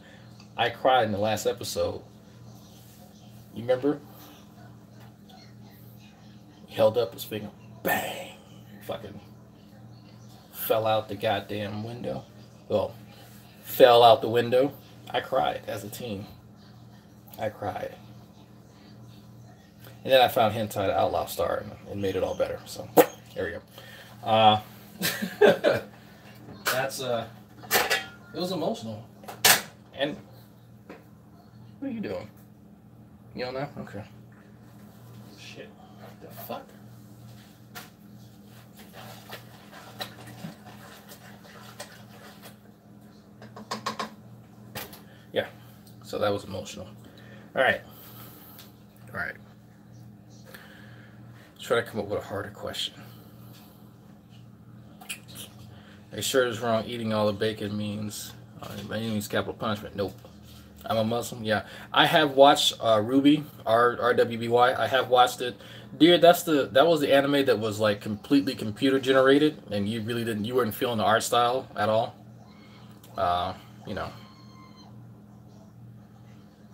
I cried in the last episode. You remember? held up his finger, bang, fucking fell out the goddamn window. Well, fell out the window. I cried as a teen. I cried. And then I found Hentai the Outlaw Star and made it all better. So, there we go. That's, it was emotional. And, what are you doing? You don't know? Okay. Shit. What the fuck? Yeah. So that was emotional. Alright. Alright. Try to come up with a harder question. Are you sure it's wrong eating all the bacon means by any means capital punishment? Nope. I'm a Muslim. Yeah, I have watched Ruby RWBY. I have watched it. Dear, that was the anime that was like completely computer generated, and you really you weren't feeling the art style at all. You know,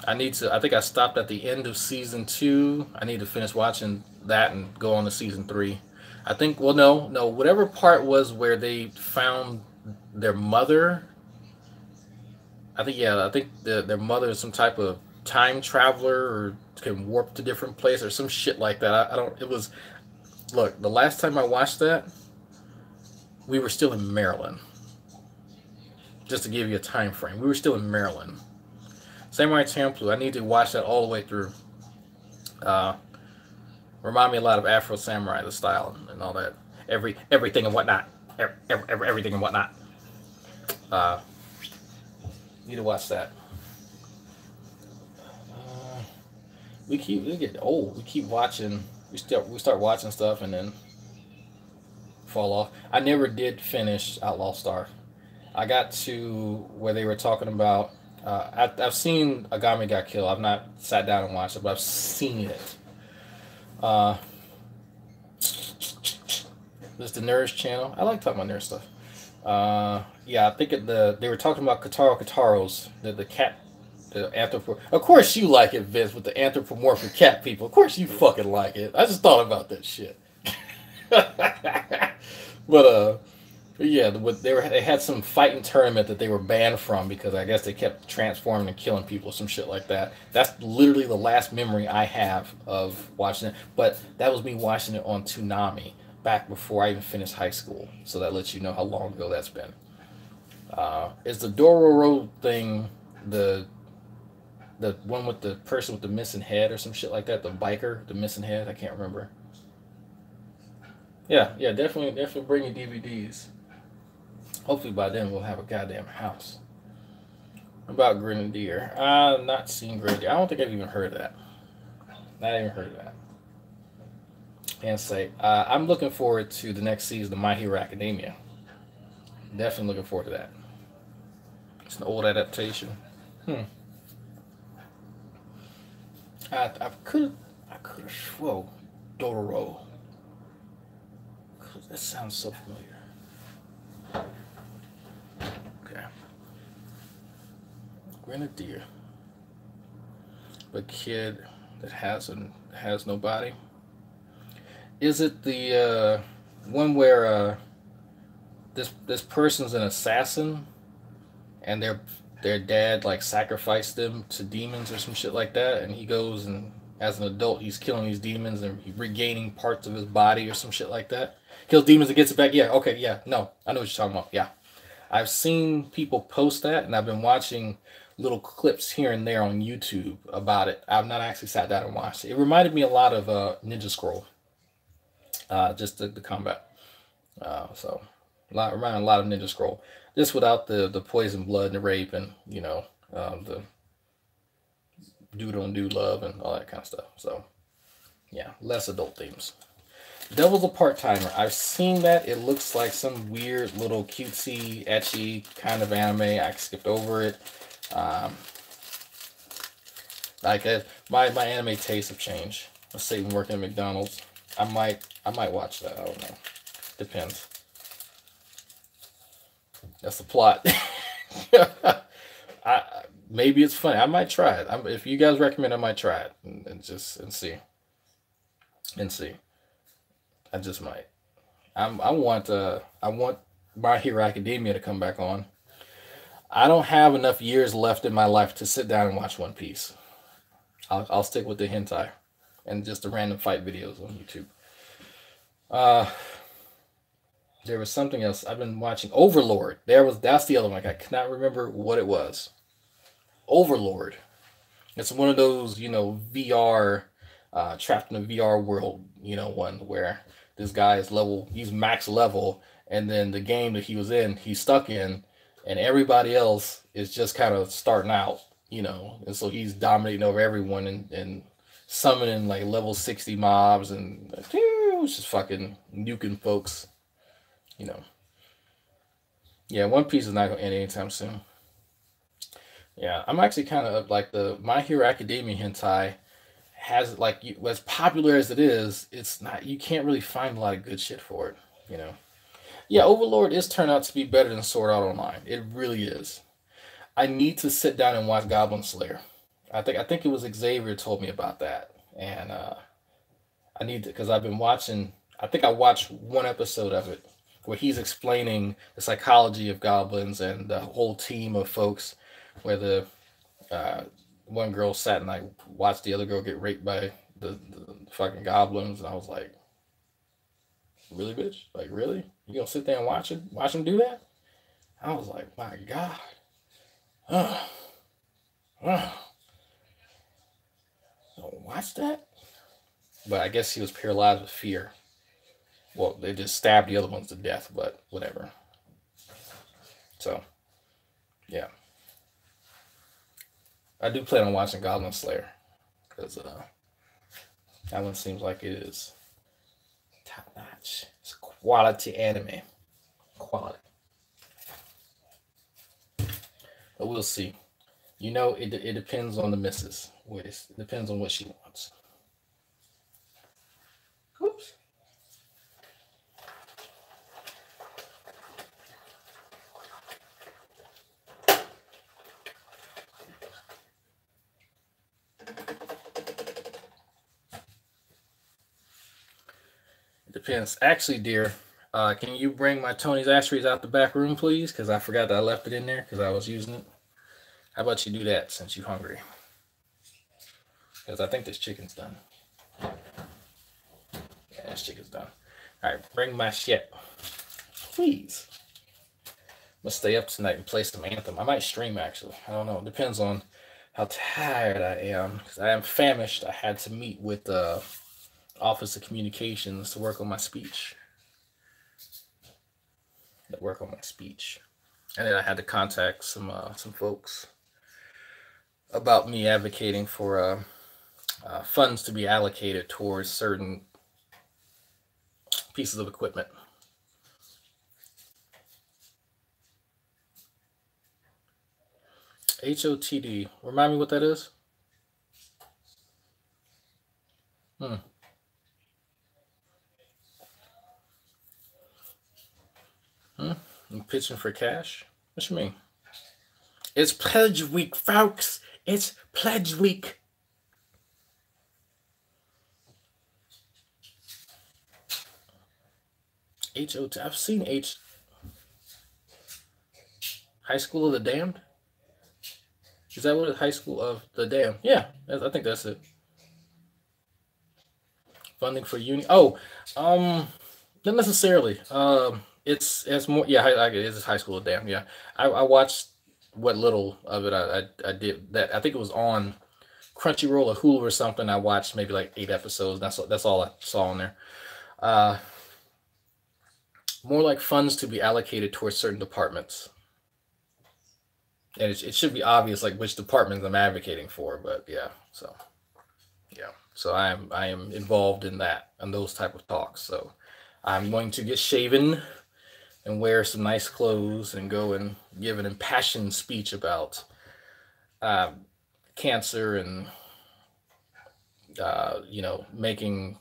I think I stopped at the end of season 2. I need to finish watching that and go on to season 3. I think, well, no, whatever part was where they found their mother. I think their mother is some type of time traveler or can warp to different places or some shit like that. Look, the last time I watched that, we were still in Maryland. Just to give you a time frame, we were still in Maryland. Samurai Champloo, I need to watch that all the way through. Remind me a lot of Afro Samurai, the style and all that. Everything and whatnot. Everything and whatnot. Need to watch that. We get old. We keep watching. We start watching stuff and then fall off. I never did finish Outlaw Star. I got to where they were talking about. I've seen Agami Got Killed. I've not sat down and watched it, but I've seen it. This is the Nerd channel. I like talking about nerd stuff. Yeah, I think they were talking about Kataro's, the cat, the anthropomorphic. Of course you like it, Vince, with the anthropomorphic cat people. Of course you fucking like it. I just thought about that shit. But yeah, they had some fighting tournament that they were banned from because I guess they kept transforming and killing people, some shit like that. That's literally the last memory I have of watching it. But that was me watching it on Toonami back before I even finished high school. So that lets you know how long ago that's been. Is the Dororo thing the one with the person with the missing head or some shit like that? The biker, the missing head? I can't remember. Yeah, definitely bring your DVDs. Hopefully by then we'll have a goddamn house. About Grenadier. I've not seen Grenadier. I don't think I've even heard of that. Not even heard of that. And say, I'm looking forward to the next season of My Hero Academia. Definitely looking forward to that. It's an old adaptation. I could have swore Dororo. That sounds so familiar. Okay. Grenadier. The kid that has no body. Is it the one where this person's an assassin and their dad like sacrificed them to demons or some shit like that, and he goes and as an adult he's killing these demons and regaining parts of his body or some shit like that? Kills demons and gets it back. Yeah, okay, yeah. No, I know what you're talking about. Yeah. I've seen people post that, and I've been watching little clips here and there on YouTube about it. I've not actually sat down and watched it. It reminded me a lot of Ninja Scroll. Just the combat. So, reminded a lot of Ninja Scroll. Just without the poison blood and the rape and, the dude on dude love and all that kind of stuff. So, yeah, less adult themes. Devil's a Part-Timer. I've seen that. It looks like some weird little cutesy, ecchi kind of anime. I skipped over it. My anime tastes have changed. Let's say I'm working at McDonald's. I might watch that. I don't know. Depends. That's the plot. Maybe it's funny. I might try it. If you guys recommend, I might try it and see. I just might. I want My Hero Academia to come back on. I don't have enough years left in my life to sit down and watch One Piece. I'll stick with the hentai and just the random fight videos on YouTube. Uh, there was something else I've been watching. Overlord. That's the other one. I cannot remember what it was. Overlord. It's one of those, VR, trapped in a VR world, one where this guy he's max level, and then the game that he was in, he's stuck in, and everybody else is just kind of starting out, and so he's dominating over everyone and summoning like level 60 mobs and just fucking nuking folks, you know. Yeah, One Piece is not going to end anytime soon. Yeah, I'm actually kind of like the My Hero Academia hentai has like as popular as it is, it's not you can't really find a lot of good shit for it, you know. Yeah, Overlord is turned out to be better than Sword Art Online. It really is. I need to sit down and watch Goblin Slayer. I think it was Xavier told me about that, and I need to because I've been watching. I think I watched one episode of it where he's explaining the psychology of goblins and the whole team of folks, where the uh, one girl sat and I watched the other girl get raped by the fucking goblins, and I was like, really, bitch? Like, really? You gonna sit there and watch him do that? I was like, my God. Oh, oh, don't watch that? But I guess he was paralyzed with fear. Well, they just stabbed the other ones to death, but whatever. So, yeah. I do plan on watching Goblin Slayer because that one seems like it is top notch. It's quality anime. Quality. But we'll see. It depends on the missus. It depends on what she wants. Oops. It depends. Actually, dear, can you bring my Tony's Ashtrays out the back room, please? Because I forgot that I left it in there because I was using it. How about you do that since you're hungry? Because I think this chicken's done. Yeah, this chicken's done. All right, bring my shit, please. I'm gonna stay up tonight and play some Anthem. I might stream actually. I don't know. It depends on how tired I am because I am famished. I had to meet with the Office of Communications to work on my speech. And then I had to contact some folks about me advocating for funds to be allocated towards certain pieces of equipment. HOTD. Remind me what that is? Hmm. Hmm. You pitching for cash? What you mean? It's pledge week, folks. It's pledge week. HOT. I've seen High School of the Damned. Is that what it is? High School of the Damned? Yeah, I think that's it. Funding for uni. Oh, um, not necessarily. It's more. Yeah, it is High School of Damn. Yeah, I watched what little of it I did. That I think it was on Crunchyroll or Hulu or something. I watched maybe like 8 episodes. That's all I saw on there. Uh, More like funds to be allocated towards certain departments, and it should be obvious like which departments I'm advocating for. But yeah, so yeah, so I am involved in that and those type of talks. So I'm going to get shaven and wear some nice clothes and go and give an impassioned speech about uh, cancer and making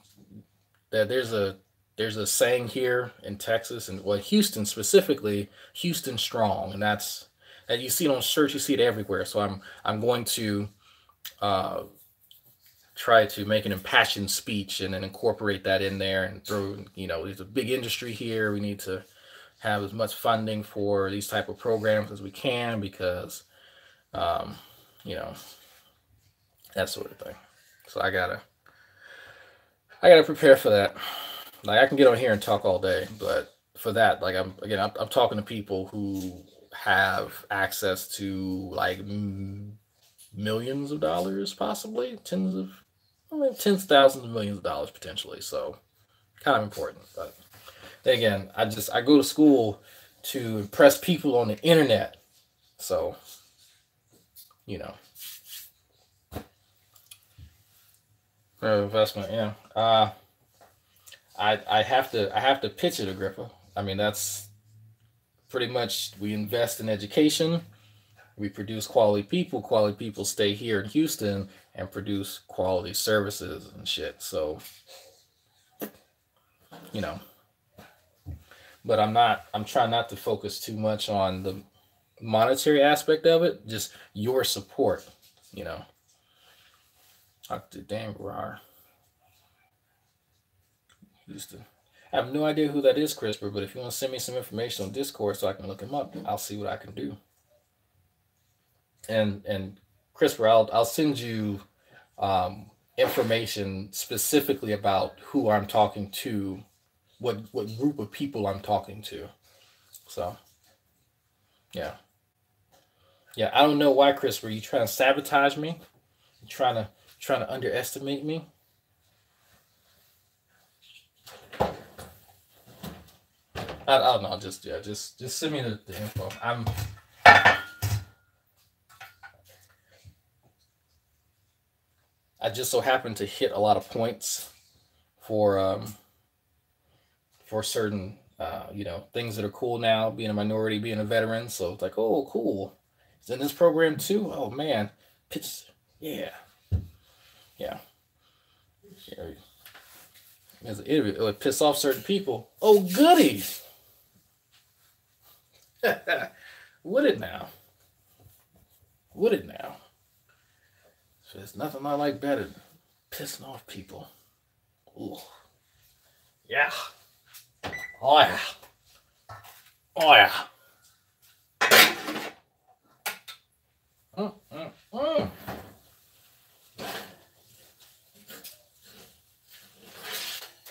that there's a saying here in Texas and well Houston specifically, Houston strong, and that's you see it on shirts, you see it everywhere. So I'm going to uh, try to make an impassioned speech and then incorporate that in there and throw, you know, there's a big industry here. We need to have as much funding for these type of programs as we can because, you know, that sort of thing. So I gotta prepare for that. Like I can get on here and talk all day, but for that, like I'm talking to people who have access to like millions of dollars, possibly tens of thousands of millions of dollars potentially. So kind of important. But then again, I go to school to impress people on the internet. So, you know, investment, yeah. I have to pitch it, Agrippa. I mean, that's pretty much we invest in education, we produce quality people. Quality people stay here in Houston and produce quality services and shit. So, you know, but I'm trying not to focus too much on the monetary aspect of it, just your support, you know. Dr. Dan Grar. Houston. I have no idea who that is, CRISPR, but if you want to send me some information on Discord so I can look him up, I'll see what I can do. And CRISPR, I'll send you information specifically about who I'm talking to, what group of people I'm talking to. So, yeah. Yeah, I don't know why, CRISPR, you trying to sabotage me? You trying to underestimate me? I don't know. Just send me the info. I just so happen to hit a lot of points for certain you know, things that are cool now, being a minority, being a veteran. So it's like, oh, cool. It's in this program too. Oh man, pitch, yeah, yeah. As an interview, it would piss off certain people. Oh, goodies. Would it now? Would it now? So there's nothing I like better than pissing off people. Ooh. Yeah. Oh yeah. Oh yeah.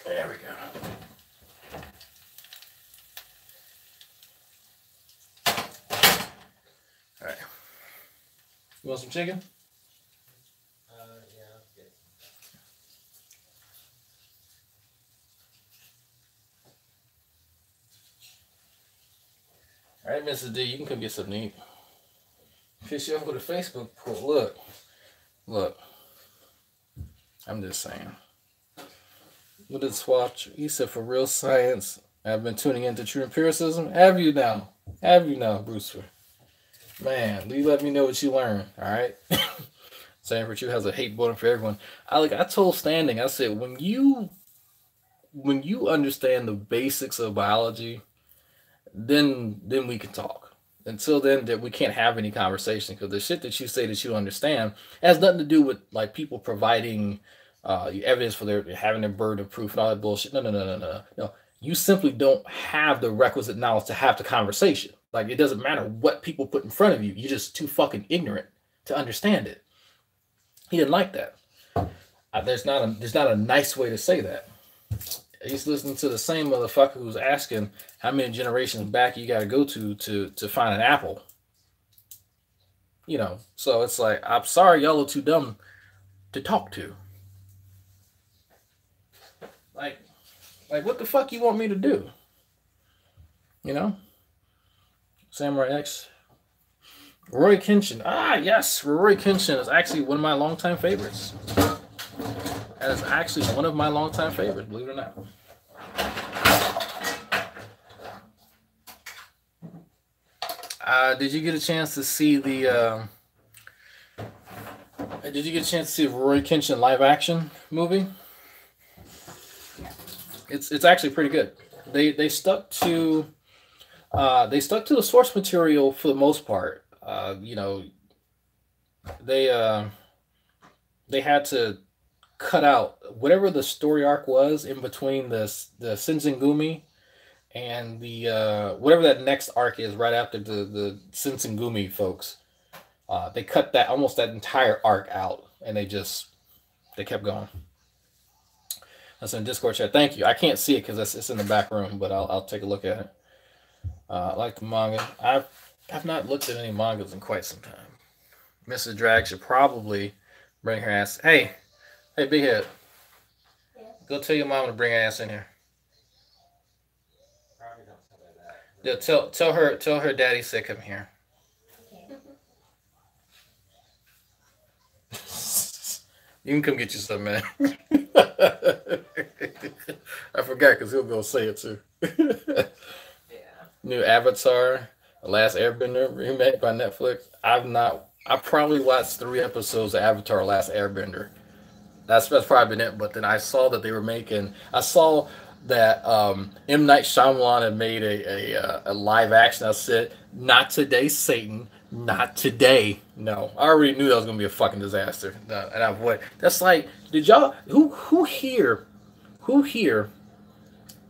There we go. All right. You want some chicken? Yeah, that's good. All right, Mrs. D, you can come get something to eat. Fish you up with a Facebook poll. Look. I'm just saying. What did Swatch? He said, for real science, I've been tuning into true empiricism. Have you now, Brewster? Man, you let me know what you learned, all right? Sanford, you has a hate button for everyone. I told Standing, I said, when you understand the basics of biology, then we can talk. Until then, that we can't have any conversation because the shit that you say that you understand has nothing to do with like people providing evidence for their having their burden of proof and all that bullshit. No. You simply don't have the requisite knowledge to have the conversation. Like it doesn't matter what people put in front of you. You're just too fucking ignorant to understand it. He didn't like that. There's not a nice way to say that. He's listening to the same motherfucker who's asking how many generations back you got to go to find an apple. You know, so it's like, I'm sorry, y'all are too dumb to talk to. Like what the fuck you want me to do? You know? Samurai X. Roy Kenshin. Ah, yes, Roy Kenshin is actually one of my longtime favorites. That is actually one of my longtime favorites, believe it or not. Did you get a chance to see the Roy Kenshin live action movie? It's actually pretty good. They stuck to the source material for the most part. You know, they had to cut out whatever the story arc was in between the Shinsengumi and the whatever that next arc is right after the Shinsengumi folks. They cut that almost that entire arc out, and they kept going. That's in Discord chat. Thank you. I can't see it because it's in the back room, but I'll take a look at it. I like the manga. I've not looked at any mangas in quite some time. Mrs. Drag should probably bring her ass. Hey, big head. Yes. Go tell your mama to bring her ass in here. Probably don't tell her that. Yeah, tell her daddy said come here. Okay. You can come get you some, man. I forgot because he'll go say it too. Yeah. New Avatar, The Last Airbender remake by Netflix. I probably watched 3 episodes of Avatar: Last Airbender. That's probably been it. But then I saw that they were making. I saw that M. Night Shyamalan had made a live action. I said, "Not today, Satan. Not today." No, I already knew that was gonna be a fucking disaster. And I've what? That's like, did y'all who here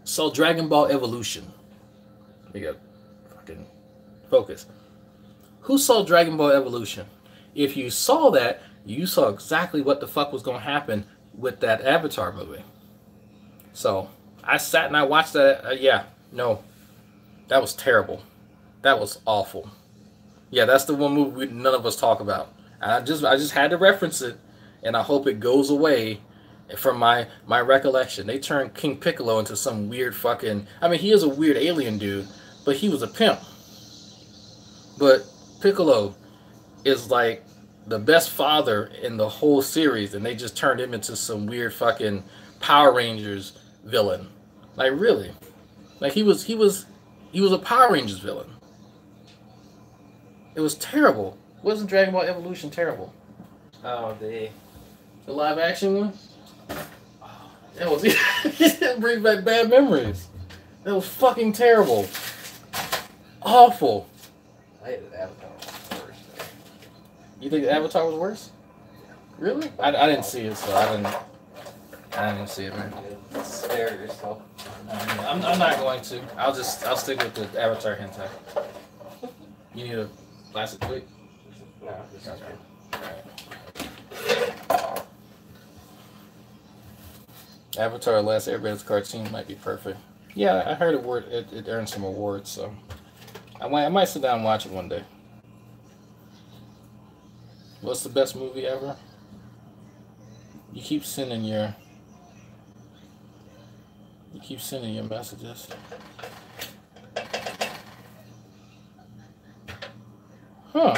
saw Dragon Ball Evolution? We got fucking focus. Who saw Dragon Ball Evolution? If you saw that, you saw exactly what the fuck was gonna happen with that Avatar movie. So I sat and I watched that. No, that was terrible. That was awful. Yeah, that's the one movie none of us talk about. And I just had to reference it, and I hope it goes away from my recollection. They turned King Piccolo into some weird fucking. I mean, he is a weird alien dude, but he was a pimp. But Piccolo is like the best father in the whole series, and they just turned him into some weird fucking Power Rangers villain. Like really, like he was a Power Rangers villain. It was terrible. Wasn't Dragon Ball Evolution terrible? Oh, The live action one? Oh, that was it brings back bad memories. That was fucking terrible. Awful. I hated Avatar first. You think Avatar was worse? Really? I didn't see it, so I didn't see it, man. Spare yourself. I'm not going to. I'll stick with the Avatar hentai. You need a glass of quick? No, just Alright. Avatar: Last Airbender's cartoon might be perfect. Yeah, I heard it earned some awards, so I might sit down and watch it one day. What's the best movie ever? You keep sending your messages. Huh.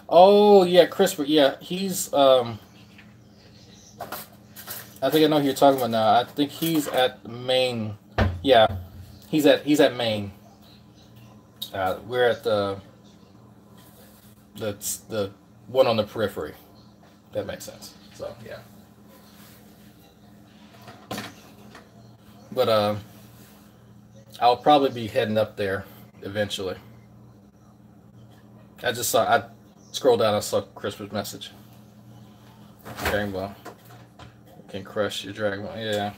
Oh yeah, CRISPR. Yeah, he's I think I know who you're talking about now. I think he's at Maine. Yeah, he's at Maine. We're at the one on the periphery. That makes sense. So yeah. But I'll probably be heading up there eventually. I scrolled down and saw CRISPR's message. Dragon Ball. Can crush your Dragon Ball. Yeah.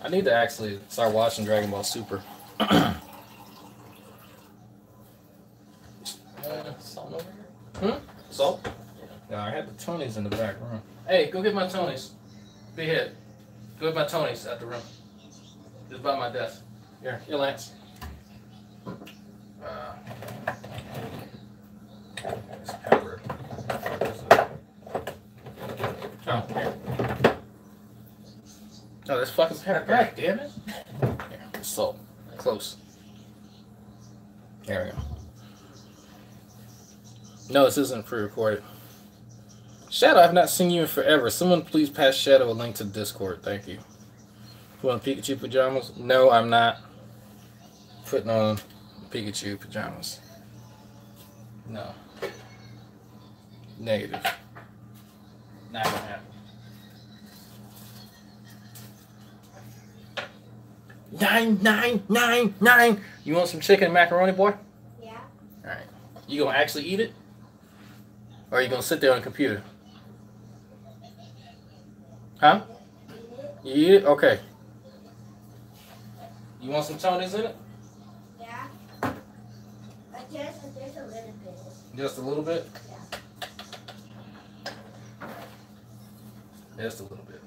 I need to actually start watching Dragon Ball Super. Salt over here? Salt? Yeah, I had the Tonys in the back room. Hey, go get my Tonys. Big head. Go get my Tonys at the room. Just by my desk. Here, Lance. It's pepper. Oh, here. Oh, that's fucking pepper. God damn it. Here, salt. Close. There we go. No, this isn't pre-recorded. Shadow, I've not seen you in forever. Someone please pass Shadow a link to Discord. Thank you. You want Pikachu pajamas? No, I'm not putting on Pikachu pajamas. No. Negative. Not gonna happen. 999. You want some chicken and macaroni, boy? Yeah. All right. You gonna actually eat it, or are you gonna sit there on the computer? Huh? Eat it? You eat it? Okay. You want some Tony's in it? Yeah. Just a little bit. Just a little bit? Yeah. Just a little bit.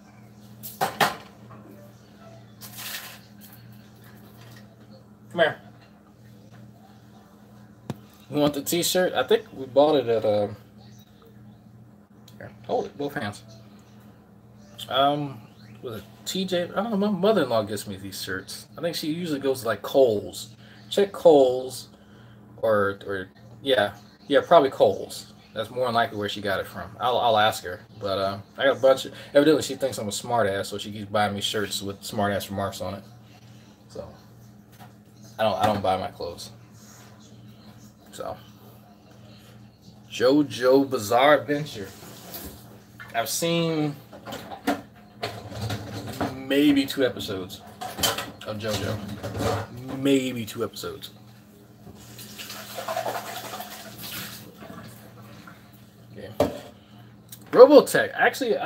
Come here. You want the t-shirt? I think we bought it at here, hold it, both hands. Was it TJ? I don't know, my mother-in-law gets me these shirts. I think she usually goes to like Kohl's. Check Kohl's or yeah, probably Kohl's. That's more than likely where she got it from. I'll ask her. But I got a bunch of, evidently she thinks I'm a smart ass, so she keeps buying me shirts with smart ass remarks on it. So I don't buy my clothes. So JoJo Bizarre Adventure. I've seen maybe 2 episodes of JoJo. Maybe 2 episodes. Robotech. Actually,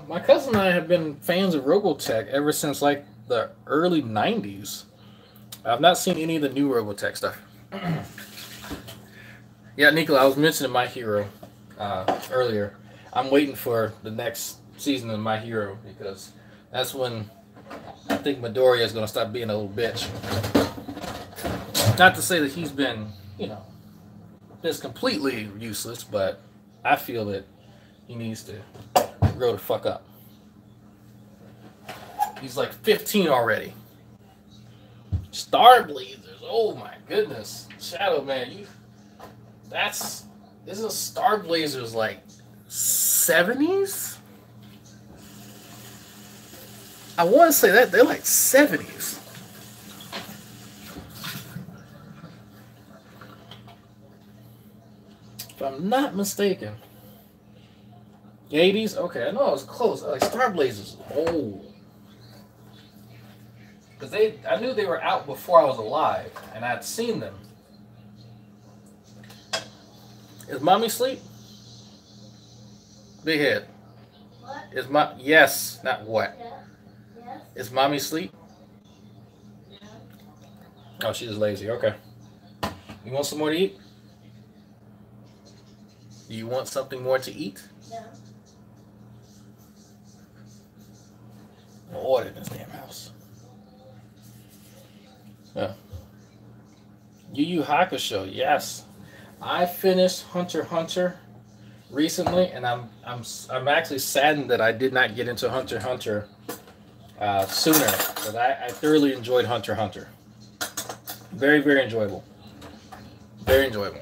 my cousin and I have been fans of Robotech ever since like the early 90s. I've not seen any of the new Robotech stuff. Yeah, Nicola, I was mentioning My Hero earlier. I'm waiting for the next season of My Hero because that's when I think Midoriya is going to stop being a little bitch. Not to say that he's been, just completely useless, but I feel that he needs to grow the fuck up. He's like 15 already. Star Blazers. Oh my goodness. Shadow Man, isn't Star Blazers like 70s? I want to say that they're like 70s. If I'm not mistaken. 80s? Okay, I know I was close. Like Star Blazers. Oh. Because I knew they were out before I was alive, and I'd seen them. Is mommy asleep? Big head. What? Yes, not what. Yeah. Yes. Is mommy asleep? Yeah. Oh, she's lazy. Okay. You want some more to eat? Do you want something more to eat? No. We'll order in this damn house. Yeah. Yu Yu Hakusho, yes. I finished Hunter x Hunter recently, and I'm actually saddened that I did not get into Hunter x Hunter sooner. But I thoroughly enjoyed Hunter x Hunter. Very, very enjoyable. Very enjoyable.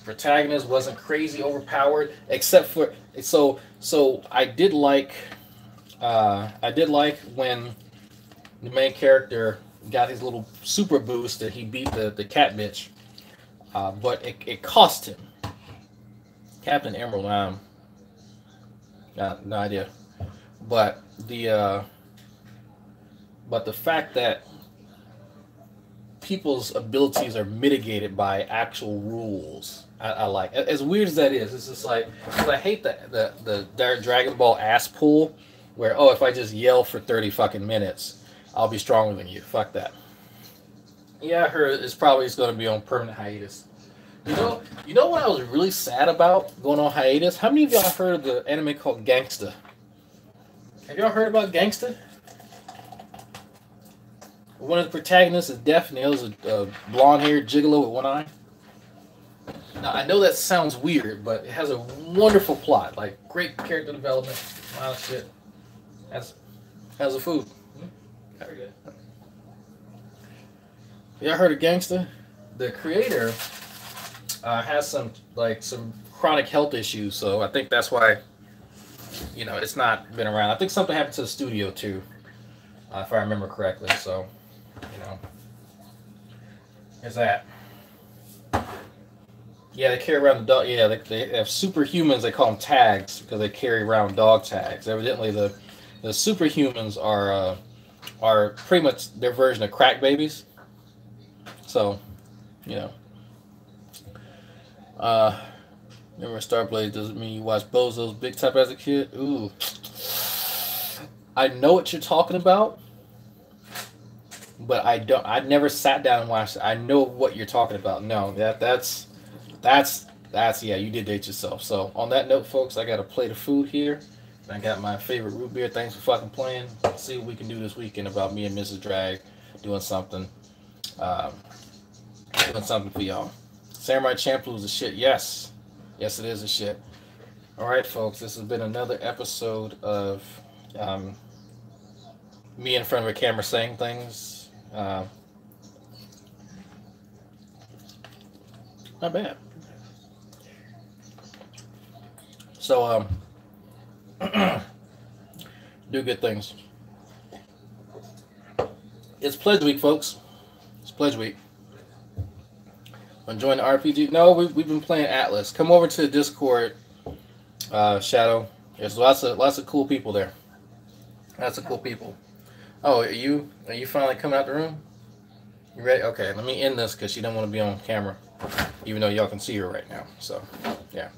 Protagonist wasn't crazy overpowered, except for so I did like when the main character got his little super boost that he beat the cat bitch. But it cost him. Captain Emerald, no idea. But the fact that people's abilities are mitigated by actual rules, I like. As weird as that is, it's just like, cause I hate the Dragon Ball ass pull, where if I just yell for 30 fucking minutes, I'll be stronger than you. Fuck that. Yeah, I heard it's probably going to be on permanent hiatus. You know what I was really sad about going on hiatus? How many of y'all heard of the anime called Gangsta? Have y'all heard about Gangsta? One of the protagonists is deaf and the other's a blonde-haired gigolo with one eye. Now, I know that sounds weird, but it has a wonderful plot. Like, great character development. A lot of shit. How's the food? Very good. Y'all heard of Gangsta? The creator has some chronic health issues, so I think that's why it's not been around. I think something happened to the studio too, if I remember correctly. So there's that. Yeah, they carry around the dog. Yeah, they have superhumans. They call them tags because they carry around dog tags. Evidently, the superhumans are pretty much their version of crack babies. So, remember Star Blade doesn't mean you watch Bozo's Big Top as a kid? Ooh. I know what you're talking about, but I never sat down and watched it. I know what you're talking about. No, that's yeah, you did date yourself. So on that note, folks, I got a plate of food here. I got my favorite root beer. Thanks for fucking playing. Let's see what we can do this weekend about me and Mrs. Drag doing something. Doing something for y'all. Samurai Champloo is a shit. Yes. Yes, it is a shit. All right, folks. This has been another episode of me in front of a camera saying things. Not bad. So, do good things. It's Pledge Week, folks. It's Pledge Week. Enjoying the RPG? No, we've been playing Atlas. Come over to the Discord, Shadow. There's lots of cool people there. Lots of cool people. Oh, are you finally coming out the room? You ready? Okay, let me end this because she don't want to be on camera, even though y'all can see her right now. So, yeah.